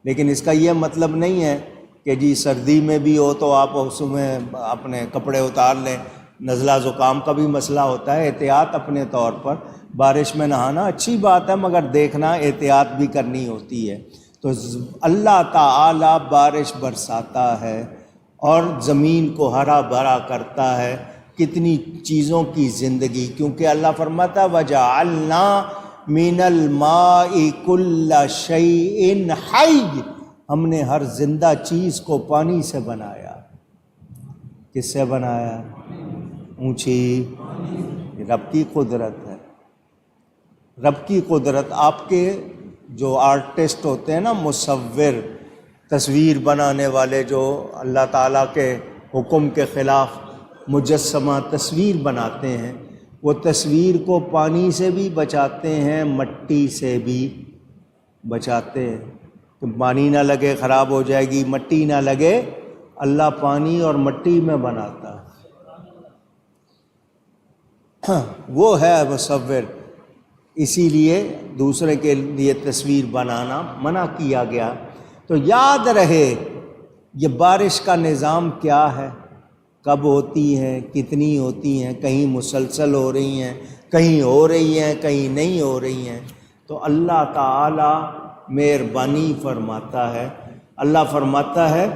S1: لیکن اس کا یہ مطلب نہیں ہے کہ جی سردی میں بھی ہو تو آپ اس میں اپنے کپڑے اتار لیں۔ نزلہ زکام کا بھی مسئلہ ہوتا ہے، احتیاط اپنے طور پر۔ بارش میں نہانا اچھی بات ہے، مگر دیکھنا احتیاط بھی کرنی ہوتی ہے۔ تو اللہ تعالی بارش برساتا ہے اور زمین کو ہرا بھرا کرتا ہے۔ کتنی چیزوں کی زندگی، کیونکہ اللہ فرماتا ہے وَجَعَلْنَا مِنَ الْمَاءِ كُلَّ شَيْءٍ حَيٍّ، ہم نے ہر زندہ چیز کو پانی سے بنایا۔ کس سے بنایا؟ اونچی رب کی قدرت ہے، رب کی قدرت۔ آپ کے جو آرٹسٹ ہوتے ہیں نا، مصور، تصویر بنانے والے، جو اللہ تعالیٰ کے حکم کے خلاف مجسمہ تصویر بناتے ہیں، وہ تصویر کو پانی سے بھی بچاتے ہیں، مٹی سے بھی بچاتے ہیں کہ پانی نہ لگے خراب ہو جائے گی، مٹی نہ لگے۔ اللہ پانی اور مٹی میں بناتا ہے، وہ ہے مصور۔ اسی لیے دوسرے کے لیے تصویر بنانا منع کیا گیا۔ تو یاد رہے یہ بارش کا نظام کیا ہے، کب ہوتی ہیں، کتنی ہوتی ہیں، کہیں مسلسل ہو رہی ہیں، کہیں ہو رہی ہیں، کہیں نہیں ہو رہی ہیں۔ تو اللہ تعالی مہربانی فرماتا ہے۔ اللہ فرماتا ہے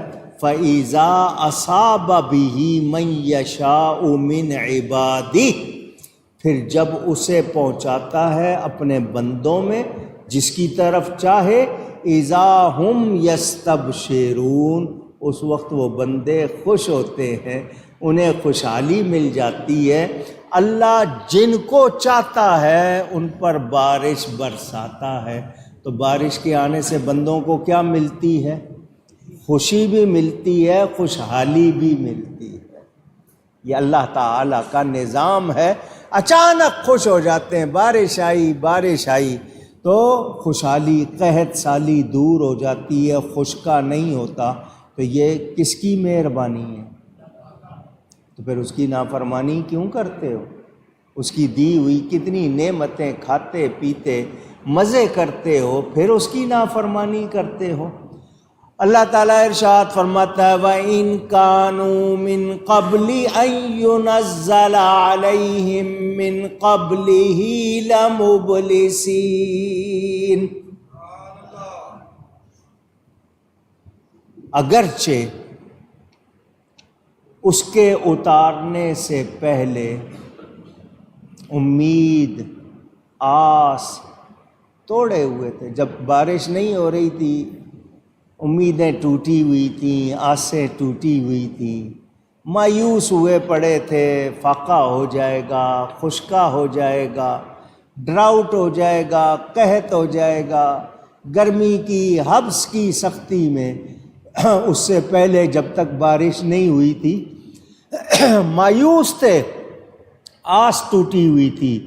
S1: فَإِذَا أَصَابَ بِهِ مَن يَشَاءُ مِنْ عِبَادِهِ، پھر جب اسے پہنچاتا ہے اپنے بندوں میں جس کی طرف چاہے، اِذَا هُمْ يَسْتَبْشِرُونَ، اس وقت وہ بندے خوش ہوتے ہیں، انہیں خوشحالی مل جاتی ہے۔ اللہ جن کو چاہتا ہے ان پر بارش برساتا ہے۔ تو بارش کے آنے سے بندوں کو کیا ملتی ہے؟ خوشی بھی ملتی ہے، خوشحالی بھی ملتی ہے۔ یہ اللہ تعالیٰ کا نظام ہے۔ اچانک خوش ہو جاتے ہیں، بارش آئی تو خوشحالی، قحط سالی دور ہو جاتی ہے، خشکا نہیں ہوتا۔ تو یہ کس کی مہربانی ہے؟ تو پھر اس کی نافرمانی کیوں کرتے ہو؟ اس کی دی ہوئی کتنی نعمتیں کھاتے پیتے مزے کرتے ہو، پھر اس کی نافرمانی کرتے ہو۔ اللہ تعالیٰ ارشاد فرماتا ہے وَإِن كَانُوا مِن قَبْلِ أَن يُنَزَّلَ عَلَيْهِم مِّن قَبْلِهِ لَمُبْلِسِينَ۔ اگرچہ اس کے اتارنے سے پہلے امید، آس توڑے ہوئے تھے۔ جب بارش نہیں ہو رہی تھی، امیدیں ٹوٹی ہوئی تھیں، آسیں ٹوٹی ہوئی تھیں، مایوس ہوئے پڑے تھے، فاقہ ہو جائے گا، خشکا ہو جائے گا، ڈراؤٹ ہو جائے گا، قحط ہو جائے گا، گرمی کی حبس کی سختی میں اس سے پہلے جب تک بارش نہیں ہوئی تھی مایوس تھے، آس ٹوٹی ہوئی تھی۔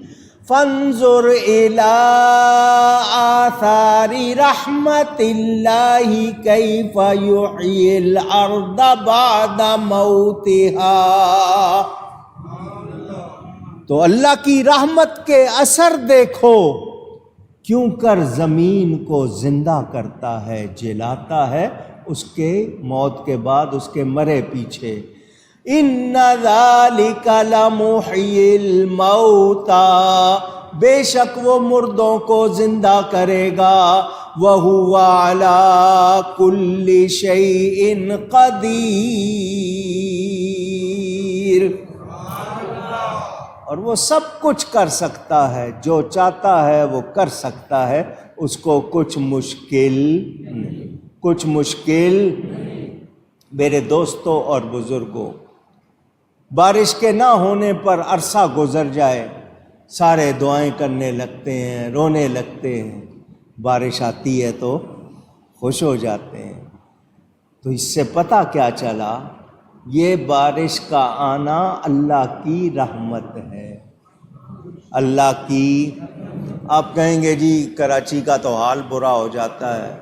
S1: فانظر الی آثار رحمت اللہ کیف یحیی الارض بعد موتہا۔ تو اللہ کی رحمت کے اثر دیکھو، کیوں کر زمین کو زندہ کرتا ہے، جلاتا ہے اس کے موت کے بعد، اس کے مرے پیچھے۔ ان ذالک لمحیی الموتى، بے شک وہ مردوں کو زندہ کرے گا، وہو علی کل شیء قدیر، اور وہ سب کچھ کر سکتا ہے، جو چاہتا ہے وہ کر سکتا ہے، اس کو کچھ مشکل نہیں، کچھ مشکل۔ میرے دوستوں اور بزرگوں، بارش کے نہ ہونے پر عرصہ گزر جائے، سارے دعائیں کرنے لگتے ہیں، رونے لگتے ہیں، بارش آتی ہے تو خوش ہو جاتے ہیں۔ تو اس سے پتہ کیا چلا؟ یہ بارش کا آنا اللہ کی رحمت ہے، اللہ کی۔ آپ کہیں گے جی کراچی کا تو حال برا ہو جاتا ہے،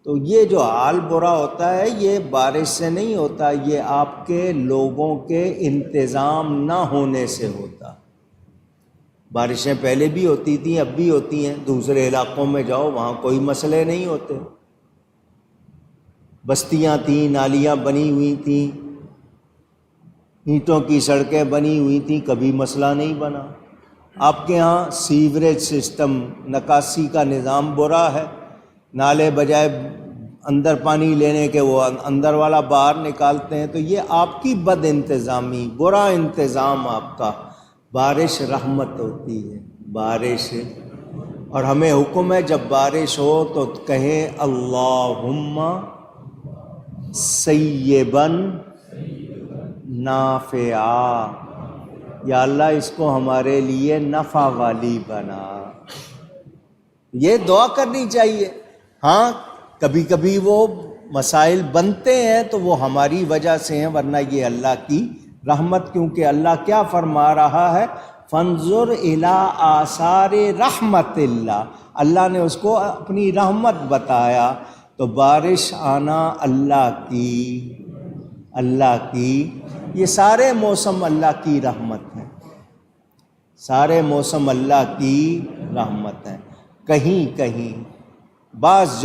S1: تو یہ جو حال برا ہوتا ہے یہ بارش سے نہیں ہوتا، یہ آپ کے لوگوں کے انتظام نہ ہونے سے ہوتا۔ بارشیں پہلے بھی ہوتی تھیں، اب بھی ہوتی ہیں، دوسرے علاقوں میں جاؤ وہاں کوئی مسئلے نہیں ہوتے، بستیاں تھیں، نالیاں بنی ہوئی تھیں، اینٹوں کی سڑکیں بنی ہوئی تھیں، کبھی مسئلہ نہیں بنا۔ آپ کے ہاں سیوریج سسٹم، نکاسی کا نظام برا ہے، نالے بجائے اندر پانی لینے کے وہ اندر والا باہر نکالتے ہیں، تو یہ آپ کی بد انتظامی، برا انتظام آپ کا۔ بارش رحمت ہوتی ہے، بارش، اور ہمیں حکم ہے جب بارش ہو تو کہیں اللہم سیبا نافعا، یا اللہ اس کو ہمارے لیے نفع والی بنا۔ یہ دعا کرنی چاہیے۔ ہاں کبھی کبھی وہ مسائل بنتے ہیں تو وہ ہماری وجہ سے ہیں، ورنہ یہ اللہ کی رحمت، کیونکہ اللہ کیا فرما رہا ہے؟ فانظر الی آثار رحمت اللہ، اللہ نے اس کو اپنی رحمت بتایا۔ تو بارش آنا اللہ کی، یہ سارے موسم اللہ کی رحمت ہیں، سارے موسم اللہ کی رحمت ہیں۔ کہیں کہیں بعض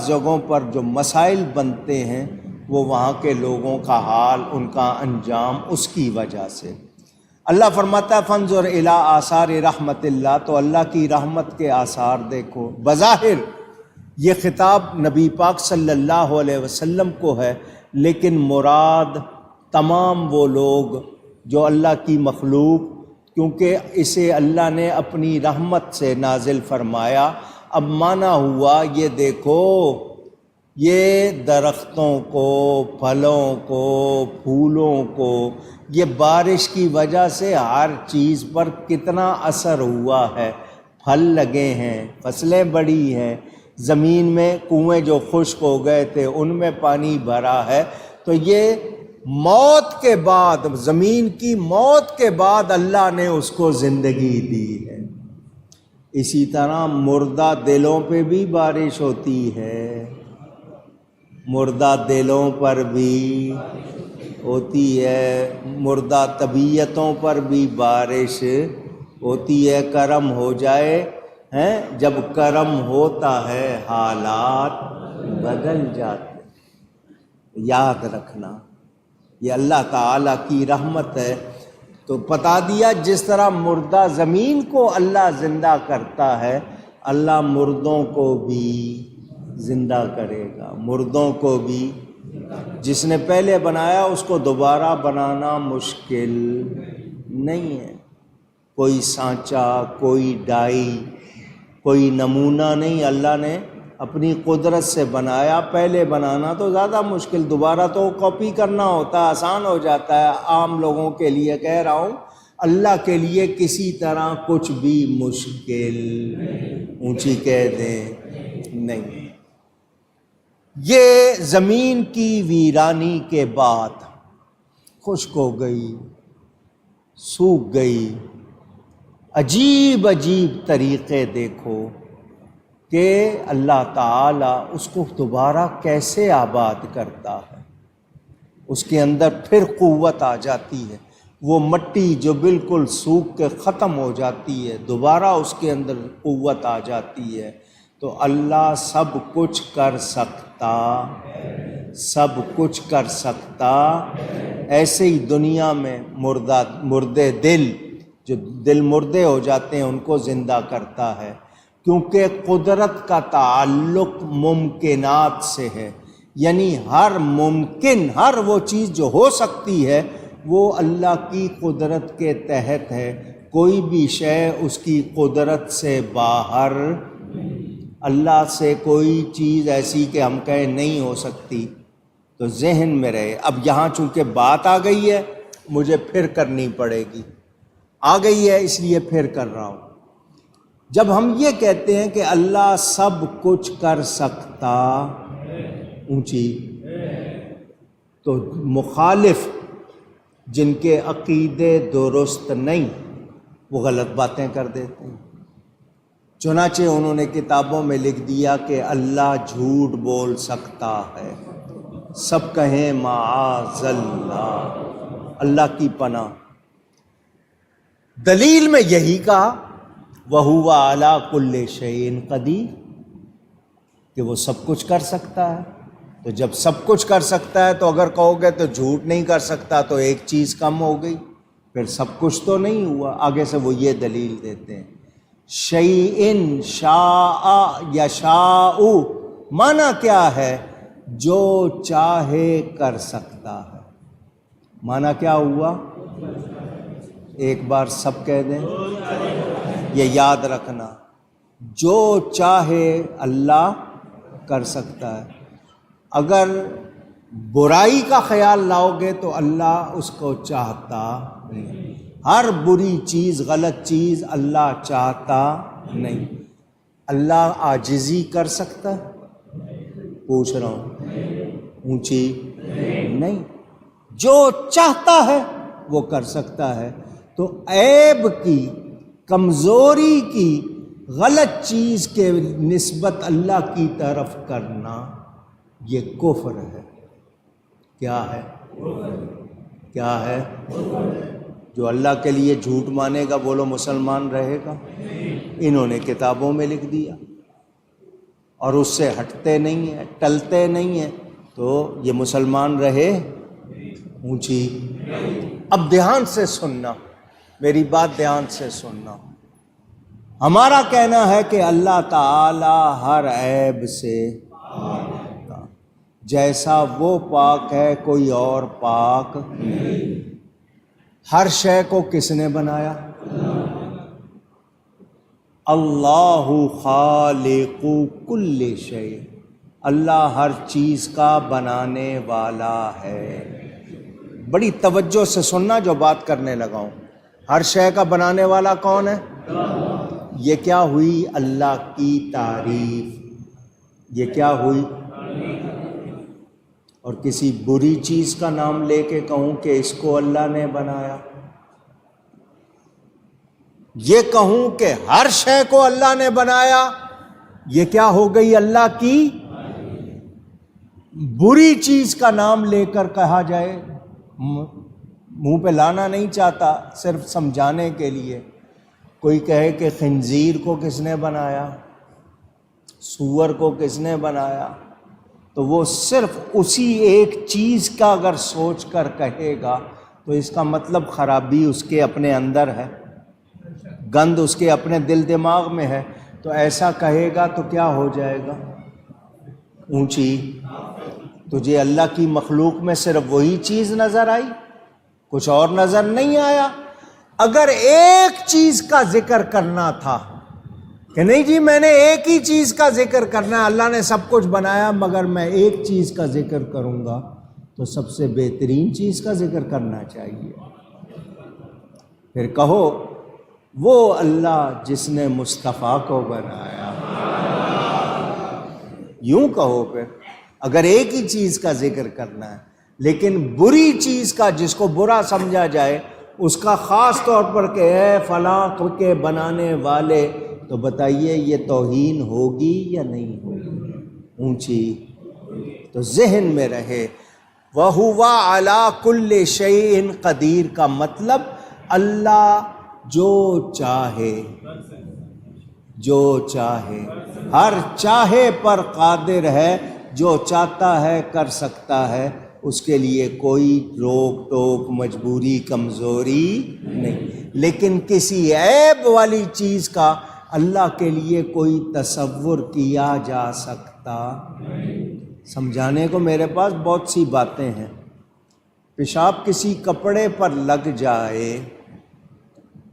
S1: جگہوں پر جو مسائل بنتے ہیں وہ وہاں کے لوگوں کا حال، ان کا انجام، اس کی وجہ سے۔ اللہ فرماتا ہے فانظر الی آثار رحمت اللہ، تو اللہ کی رحمت کے آثار دیکھو۔ بظاہر یہ خطاب نبی پاک صلی اللہ علیہ وسلم کو ہے، لیکن مراد تمام وہ لوگ جو اللہ کی مخلوق، کیونکہ اسے اللہ نے اپنی رحمت سے نازل فرمایا۔ اب معنی ہوا یہ دیکھو، یہ درختوں کو، پھلوں کو، پھولوں کو، یہ بارش کی وجہ سے ہر چیز پر کتنا اثر ہوا ہے، پھل لگے ہیں، فصلیں بڑی ہیں، زمین میں کنویں جو خشک ہو گئے تھے ان میں پانی بھرا ہے، تو یہ موت کے بعد، زمین کی موت کے بعد اللہ نے اس کو زندگی دی ہے۔ اسی طرح مردہ دلوں پہ بھی بارش ہوتی ہے، مردہ دلوں پر بھی ہوتی ہے، مردہ طبیعتوں پر بھی بارش ہوتی ہے۔ کرم ہو جائے ہیں، جب کرم ہوتا ہے حالات بدل جاتے۔ یاد رکھنا یہ اللہ تعالیٰ کی رحمت ہے۔ تو بتا دیا جس طرح مردہ زمین کو اللہ زندہ کرتا ہے، اللہ مردوں کو بھی زندہ کرے گا، مردوں کو بھی۔ جس نے پہلے بنایا اس کو دوبارہ بنانا مشکل نہیں ہے۔ کوئی سانچہ، کوئی ڈائی، کوئی نمونہ نہیں، اللہ نے اپنی قدرت سے بنایا۔ پہلے بنانا تو زیادہ مشکل، دوبارہ تو کاپی کرنا ہوتا ہے، آسان ہو جاتا ہے۔ عام لوگوں کے لیے کہہ رہا ہوں، اللہ کے لیے کسی طرح کچھ بھی مشکل، اونچی کہہ دیں، نہیں۔ یہ زمین کی ویرانی کے بعد خشک ہو گئی، سوکھ گئی۔ عجیب عجیب طریقے دیکھو کہ اللہ تعالیٰ اس کو دوبارہ کیسے آباد کرتا ہے۔ اس کے اندر پھر قوت آ جاتی ہے، وہ مٹی جو بالکل سوکھ کے ختم ہو جاتی ہے، دوبارہ اس کے اندر قوت آ جاتی ہے۔ تو اللہ سب کچھ کر سکتا، سب کچھ کر سکتا۔ ایسے ہی دنیا میں مردے دل، جو دل مردے ہو جاتے ہیں، ان کو زندہ کرتا ہے، کیونکہ قدرت کا تعلق ممکنات سے ہے۔ یعنی ہر ممکن، ہر وہ چیز جو ہو سکتی ہے وہ اللہ کی قدرت کے تحت ہے۔ کوئی بھی شے اس کی قدرت سے باہر، اللہ سے کوئی چیز ایسی کہ ہم کہیں نہیں ہو سکتی، تو ذہن میں رہے۔ اب یہاں چونکہ بات آ گئی ہے، مجھے پھر کرنی پڑے گی، آ گئی ہے اس لیے پھر کر رہا ہوں۔ جب ہم یہ کہتے ہیں کہ اللہ سب کچھ کر سکتا، اونچی، تو مخالف جن کے عقیدے درست نہیں، وہ غلط باتیں کر دیتے ہیں۔ چنانچہ انہوں نے کتابوں میں لکھ دیا کہ اللہ جھوٹ بول سکتا ہے۔ سب کہیں معاذ اللہ، اللہ کی پناہ۔ دلیل میں یہی کہا وَهُوَ عَلَىٰ كُلِّ شَيْءٍ قَدِيرٌ، کہ وہ سب کچھ کر سکتا ہے۔ تو جب سب کچھ کر سکتا ہے تو اگر کہو گے تو جھوٹ نہیں کر سکتا، تو ایک چیز کم ہو گئی، پھر سب کچھ تو نہیں ہوا۔ آگے سے وہ یہ دلیل دیتے ہیں، شَيْءٍ شَاءَ یَشَاءُ، معنی کیا ہے؟ جو چاہے کر سکتا ہے۔ معنی کیا ہوا؟ ایک بار سب کہہ دیں، یہ یاد رکھنا، جو چاہے اللہ کر سکتا ہے۔ اگر برائی کا خیال لاؤ گے تو اللہ اس کو چاہتا نہیں۔ ہر بری چیز، غلط چیز اللہ چاہتا نہیں۔ اللہ عاجزی کر سکتا ہے؟ پوچھ رہا ہوں، اونچی نہیں۔ جو چاہتا ہے وہ کر سکتا ہے۔ تو عیب کی، کمزوری کی، غلط چیز کے نسبت اللہ کی طرف کرنا یہ کفر ہے۔ کیا ہے؟ کیا ہے؟ جو اللہ کے لیے جھوٹ مانے گا بولو مسلمان رہے گا؟ انہوں نے کتابوں میں لکھ دیا اور اس سے ہٹتے نہیں ہیں، ٹلتے نہیں ہیں، تو یہ مسلمان رہے؟ اونچی۔ اب دھیان سے سننا، میری بات دھیان سے سننا۔ ہمارا کہنا ہے کہ اللہ تعالی ہر عیب سے جیسا وہ پاک ہے کوئی اور پاک نہیں۔ ہر شے کو کس نے بنایا؟ اللہ خالق کل شیء، اللہ ہر چیز کا بنانے والا ہے۔ بڑی توجہ سے سننا جو بات کرنے لگا ہوں۔ ہر شے کا بنانے والا کون ہے؟ یہ کیا ہوئی؟ اللہ کی تعریف۔ یہ کیا ہوئی؟ اور کسی بری چیز کا نام لے کے کہوں کہ اس کو اللہ نے بنایا، یہ کہوں کہ ہر شے کو اللہ نے بنایا، یہ کیا ہو گئی؟ اللہ کی بری چیز کا نام لے کر کہا جائے۔ منہ پہ لانا نہیں چاہتا، صرف سمجھانے کے لیے۔ کوئی کہے کہ خنزیر کو کس نے بنایا، سور کو کس نے بنایا، تو وہ صرف اسی ایک چیز کا اگر سوچ کر کہے گا تو اس کا مطلب خرابی اس کے اپنے اندر ہے، گند اس کے اپنے دل دماغ میں ہے۔ تو ایسا کہے گا تو کیا ہو جائے گا؟ اونچی۔ تجھے اللہ کی مخلوق میں صرف وہی چیز نظر آئی، کچھ اور نظر نہیں آیا؟ اگر ایک چیز کا ذکر کرنا تھا کہ نہیں جی میں نے ایک ہی چیز کا ذکر کرنا ہے، اللہ نے سب کچھ بنایا مگر میں ایک چیز کا ذکر کروں گا، تو سب سے بہترین چیز کا ذکر کرنا چاہیے۔ پھر کہو وہ اللہ جس نے مصطفیٰ کو بنایا، یوں کہو۔ پھر اگر ایک ہی چیز کا ذکر کرنا ہے، لیکن بری چیز کا، جس کو برا سمجھا جائے، اس کا خاص طور پر کہ اے فلاں کے بنانے والے، تو بتائیے یہ توہین ہوگی یا نہیں ہوگی؟ اونچی۔ تو ذہن میں رہے وَهُوَ عَلَىٰ كُلِّ شَيْءٍ قدیر کا مطلب اللہ جو چاہے، جو چاہے، ہر چاہے پر قادر ہے، جو چاہتا ہے کر سکتا ہے، اس کے لیے کوئی روک ٹوک، مجبوری، کمزوری نہیں۔ لیکن کسی عیب والی چیز کا اللہ کے لیے کوئی تصور کیا جا سکتا؟ سمجھانے کو میرے پاس بہت سی باتیں ہیں۔ پیشاب کسی کپڑے پر لگ جائے،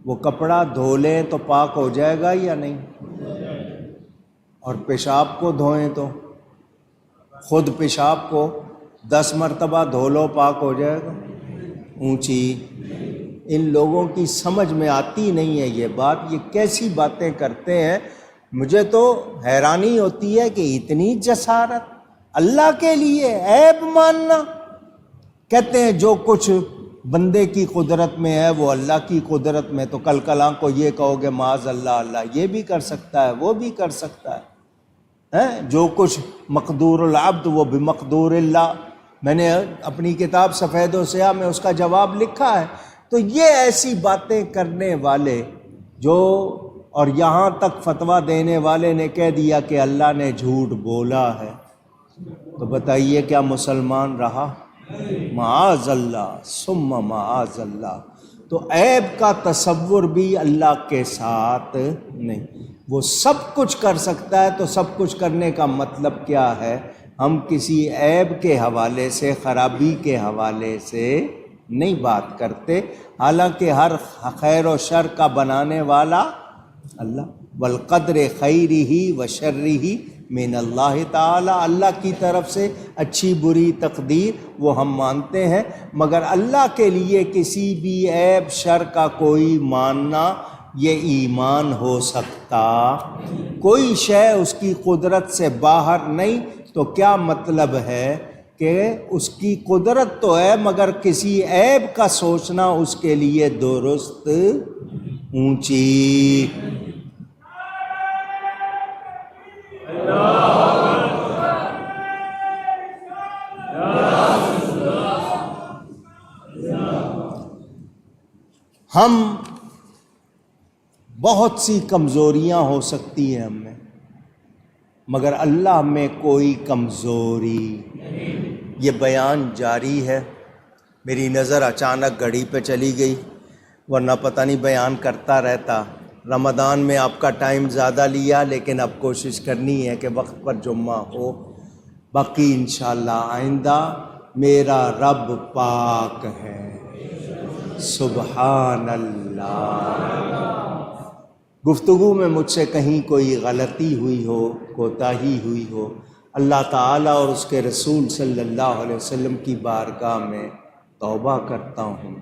S1: وہ کپڑا دھو لیں تو پاک ہو جائے گا یا نہیں؟ اور پیشاب کو دھوئیں تو خود پیشاب کو 10 مرتبہ دھو لو پاک ہو جائے گا؟ اونچی۔ ان لوگوں کی سمجھ میں آتی نہیں ہے یہ بات، یہ کیسی باتیں کرتے ہیں۔ مجھے تو حیرانی ہوتی ہے کہ اتنی جسارت اللہ کے لیے عیب ماننا۔ کہتے ہیں جو کچھ بندے کی قدرت میں ہے وہ اللہ کی قدرت میں، تو کل کلاں کو یہ کہو گے معاذ اللہ، اللہ یہ بھی کر سکتا ہے وہ بھی کر سکتا ہے، جو کچھ مقدور العبد وہ بمقدور اللہ۔ میں نے اپنی کتاب سفید و سیاہ میں اس کا جواب لکھا ہے۔ تو یہ ایسی باتیں کرنے والے جو، اور یہاں تک فتویٰ دینے والے نے کہہ دیا کہ اللہ نے جھوٹ بولا ہے، تو بتائیے کیا مسلمان رہا؟ معاذ اللہ ثم معاذ اللہ۔ تو عیب کا تصور بھی اللہ کے ساتھ نہیں۔ وہ سب کچھ کر سکتا ہے، تو سب کچھ کرنے کا مطلب کیا ہے؟ ہم کسی عیب کے حوالے سے، خرابی کے حوالے سے نہیں بات کرتے، حالانکہ ہر خیر و شر کا بنانے والا اللہ، والقدر خیرہ و شرہ من اللہ تعالی، اللہ کی طرف سے اچھی بری تقدیر وہ ہم مانتے ہیں، مگر اللہ کے لیے کسی بھی عیب شر کا کوئی ماننا یہ ایمان ہو سکتا؟ کوئی شے اس کی قدرت سے باہر نہیں، تو کیا مطلب ہے کہ اس کی قدرت تو ہے مگر کسی عیب کا سوچنا اس کے لیے درست۔ اونچی۔ ہم بہت سی کمزوریاں ہو سکتی ہیں ہم میں، مگر اللہ میں کوئی کمزوری۔ یہ بیان جاری ہے، میری نظر اچانک گھڑی پہ چلی گئی، ورنہ پتہ نہیں بیان کرتا رہتا۔ رمضان میں آپ کا ٹائم زیادہ لیا، لیکن اب کوشش کرنی ہے کہ وقت پر جمعہ ہو۔ باقی انشاءاللہ آئندہ میرا رب پاک ہے، سبحان اللہ۔ گفتگو میں مجھ سے کہیں کوئی غلطی ہوئی ہو، کوتاہی ہوئی ہو، اللہ تعالیٰ اور اس کے رسول صلی اللہ علیہ وسلم کی بارگاہ میں توبہ کرتا ہوں۔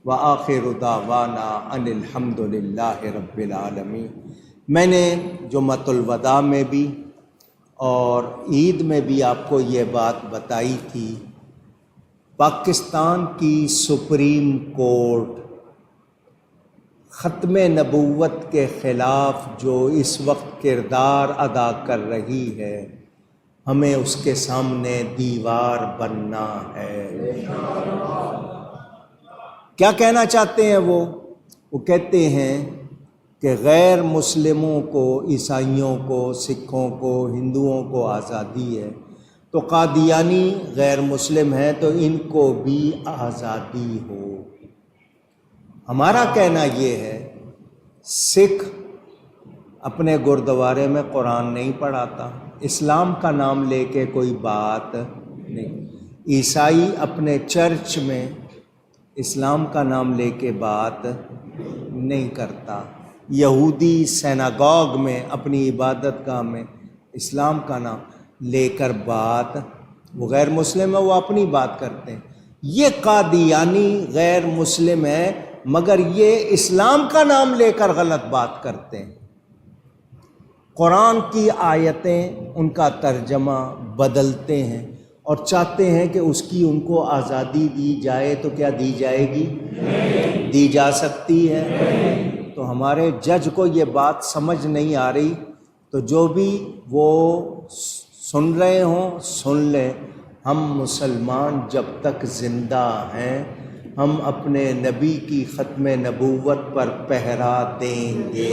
S1: وآخر دعوانا ان الحمد للہ رب العالمین۔ میں نے جمعۃ الوداع میں بھی اور عید میں بھی آپ کو یہ بات بتائی تھی، پاکستان کی سپریم کورٹ ختم نبوت کے خلاف جو اس وقت کردار ادا کر رہی ہے، ہمیں اس کے سامنے دیوار بننا ہے۔ کیا کہنا چاہتے ہیں وہ کہتے ہیں کہ غیر مسلموں کو، عیسائیوں کو، سکھوں کو، ہندوؤں کو آزادی ہے، تو قادیانی غیر مسلم ہیں تو ان کو بھی آزادی ہو۔ ہمارا کہنا یہ ہے، سکھ اپنے گردوارے میں قرآن نہیں پڑھاتا، اسلام کا نام لے کے کوئی بات نہیں، عیسائی اپنے چرچ میں اسلام کا نام لے کے بات نہیں کرتا، یہودی سیناگوگ میں اپنی عبادت گاہ میں اسلام کا نام لے کر بات، وہ غیر مسلم ہے، وہ اپنی بات کرتے ہیں۔ یہ قادیانی غیر مسلم ہے مگر یہ اسلام کا نام لے کر غلط بات کرتے ہیں، قرآن کی آیتیں ان کا ترجمہ بدلتے ہیں اور چاہتے ہیں کہ اس کی ان کو آزادی دی جائے، تو کیا دی جائے گی؟ دی جا سکتی ہے؟ تو ہمارے جج کو یہ بات سمجھ نہیں آ رہی، تو جو بھی وہ سن رہے ہوں سن لیں، ہم مسلمان جب تک زندہ ہیں ہم اپنے نبی کی ختم نبوت پر پہرا دیں گے،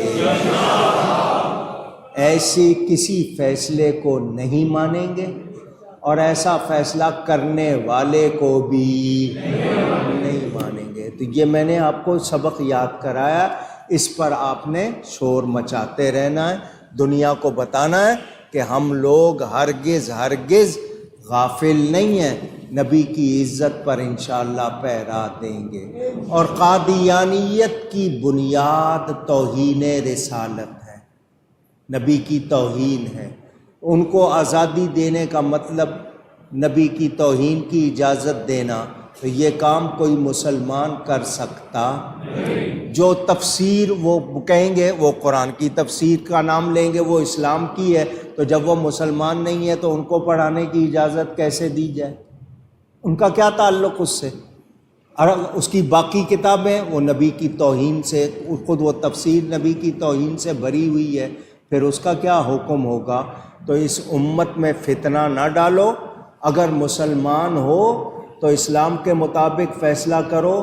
S1: ایسے کسی فیصلے کو نہیں مانیں گے اور ایسا فیصلہ کرنے والے کو بھی نہیں مانیں گے۔ تو یہ میں نے آپ کو سبق یاد کرایا، اس پر آپ نے شور مچاتے رہنا ہے، دنیا کو بتانا ہے کہ ہم لوگ ہرگز غافل نہیں ہیں، نبی کی عزت پر انشاءاللہ پہرا دیں گے۔ اور قادیانیت کی بنیاد توہین رسالت ہے، نبی کی توہین ہے، ان کو آزادی دینے کا مطلب نبی کی توہین کی اجازت دینا، تو یہ کام کوئی مسلمان کر سکتا؟ جو تفسیر وہ کہیں گے وہ قرآن کی تفسیر کا نام لیں گے، وہ اسلام کی ہے، تو جب وہ مسلمان نہیں ہے تو ان کو پڑھانے کی اجازت کیسے دی جائے؟ ان کا کیا تعلق اس سے؟ اور اس کی باقی کتابیں وہ نبی کی توہین سے، خود وہ تفسیر نبی کی توہین سے بھری ہوئی ہے، پھر اس کا کیا حکم ہوگا؟ تو اس امت میں فتنہ نہ ڈالو، اگر مسلمان ہو تو اسلام کے مطابق فیصلہ کرو،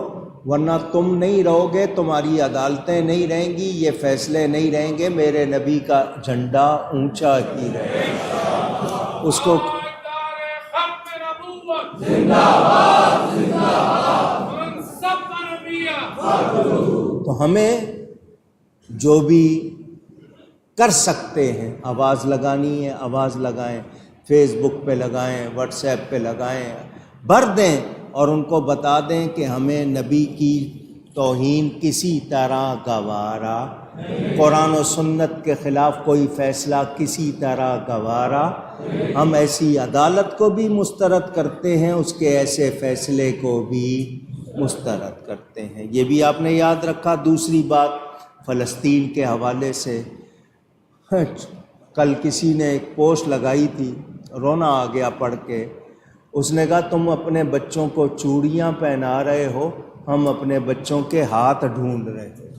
S1: ورنہ تم نہیں رہو گے، تمہاری عدالتیں نہیں رہیں گی، یہ فیصلے نہیں رہیں گے، میرے نبی کا جھنڈا اونچا ہی رہے گا۔ اس کو تو ہمیں جو بھی کر سکتے ہیں، آواز لگانی ہے آواز لگائیں، فیس بک پہ لگائیں، واٹس ایپ پہ لگائیں، بھر دیں اور ان کو بتا دیں کہ ہمیں نبی کی توہین کسی طرح گوارا، قرآن و سنت کے خلاف کوئی فیصلہ کسی طرح گوارا، ہم ایسی عدالت کو بھی مسترد کرتے ہیں، اس کے ایسے فیصلے کو بھی مسترد کرتے ہیں۔ یہ بھی آپ نے یاد رکھا۔ دوسری بات فلسطین کے حوالے سے، کل کسی نے ایک پوسٹ لگائی تھی، رونا آ گیا پڑھ کے، اس نے کہا تم اپنے بچوں کو چوڑیاں پہنا رہے ہو، ہم اپنے بچوں کے ہاتھ ڈھونڈ رہے ہیں۔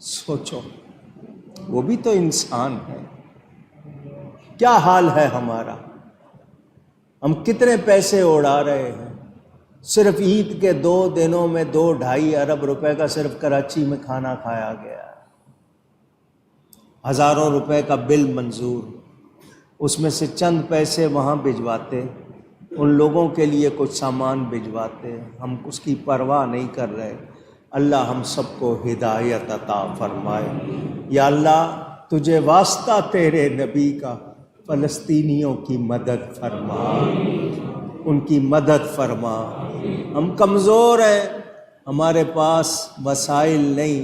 S1: سوچو، وہ بھی تو انسان ہے، کیا حال ہے ہمارا، ہم کتنے پیسے اڑا رہے ہیں، صرف عید کے 2 دنوں میں 2-2.5 ارب روپے کا صرف کراچی میں کھانا کھایا گیا، ہزاروں روپے کا بل منظور، اس میں سے چند پیسے وہاں بھجواتے، ان لوگوں کے لیے کچھ سامان بھجواتے، ہم اس کی پرواہ نہیں کر رہے۔ اللہ ہم سب کو ہدایت عطا فرمائے۔ یا اللہ تجھے واسطہ تیرے نبی کا، فلسطینیوں کی مدد فرما، ان کی مدد فرما۔ ہم کمزور ہیں، ہمارے پاس وسائل نہیں،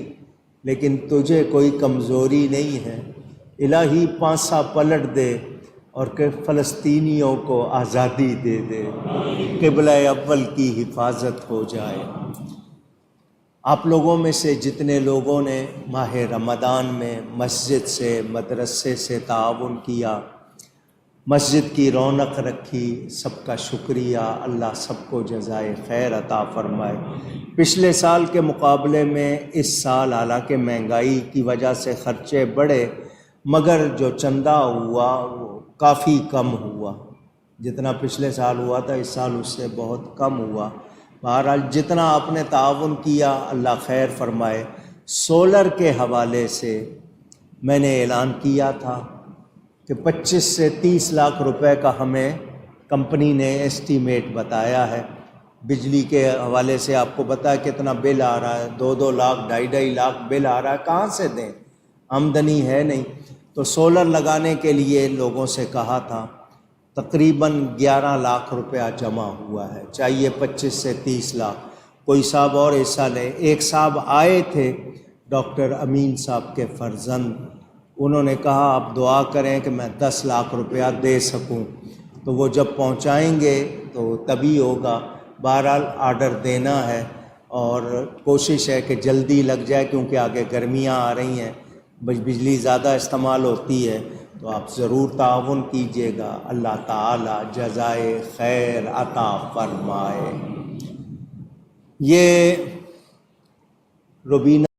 S1: لیکن تجھے کوئی کمزوری نہیں ہے، الہی پانسا پلٹ دے اور کہ فلسطینیوں کو آزادی دے دے، قبلہ اول کی حفاظت ہو جائے۔ آپ لوگوں میں سے جتنے لوگوں نے ماہ رمضان میں مسجد سے مدرسے سے تعاون کیا، مسجد کی رونق رکھی، سب کا شکریہ، اللہ سب کو جزائے خیر عطا فرمائے۔ پچھلے سال کے مقابلے میں اس سال حالانکہ مہنگائی کی وجہ سے خرچے بڑھے، مگر جو چندہ ہوا وہ کافی کم ہوا، جتنا پچھلے سال ہوا تھا اس سال اس سے بہت کم ہوا۔ بہرحال جتنا آپ نے تعاون کیا اللہ خیر فرمائے۔ سولر کے حوالے سے میں نے اعلان کیا تھا کہ 25 سے 30 لاکھ روپے کا ہمیں کمپنی نے ایسٹیمیٹ بتایا ہے۔ بجلی کے حوالے سے آپ کو پتہ ہے کتنا بل آ رہا ہے، 2 لاکھ 2.5 لاکھ بل آ رہا ہے، کہاں سے دیں، آمدنی ہے نہیں۔ تو سولر لگانے کے لیے لوگوں سے کہا تھا، تقریباً 11 لاکھ روپیہ جمع ہوا ہے، چاہیے 25 سے 30 لاکھ، کوئی صاحب اور حصہ لے۔ ایک صاحب آئے تھے ڈاکٹر امین صاحب کے فرزند، انہوں نے کہا آپ دعا کریں کہ میں 10 لاکھ روپیہ دے سکوں، تو وہ جب پہنچائیں گے تو تبھی ہوگا۔ بہرحال آرڈر دینا ہے اور کوشش ہے کہ جلدی لگ جائے، کیونکہ آگے گرمیاں آ رہی ہیں، بجلی زیادہ استعمال ہوتی ہے، تو آپ ضرور تعاون کیجیے گا، اللہ تعالی جزائے خیر عطا فرمائے۔ یہ روبینہ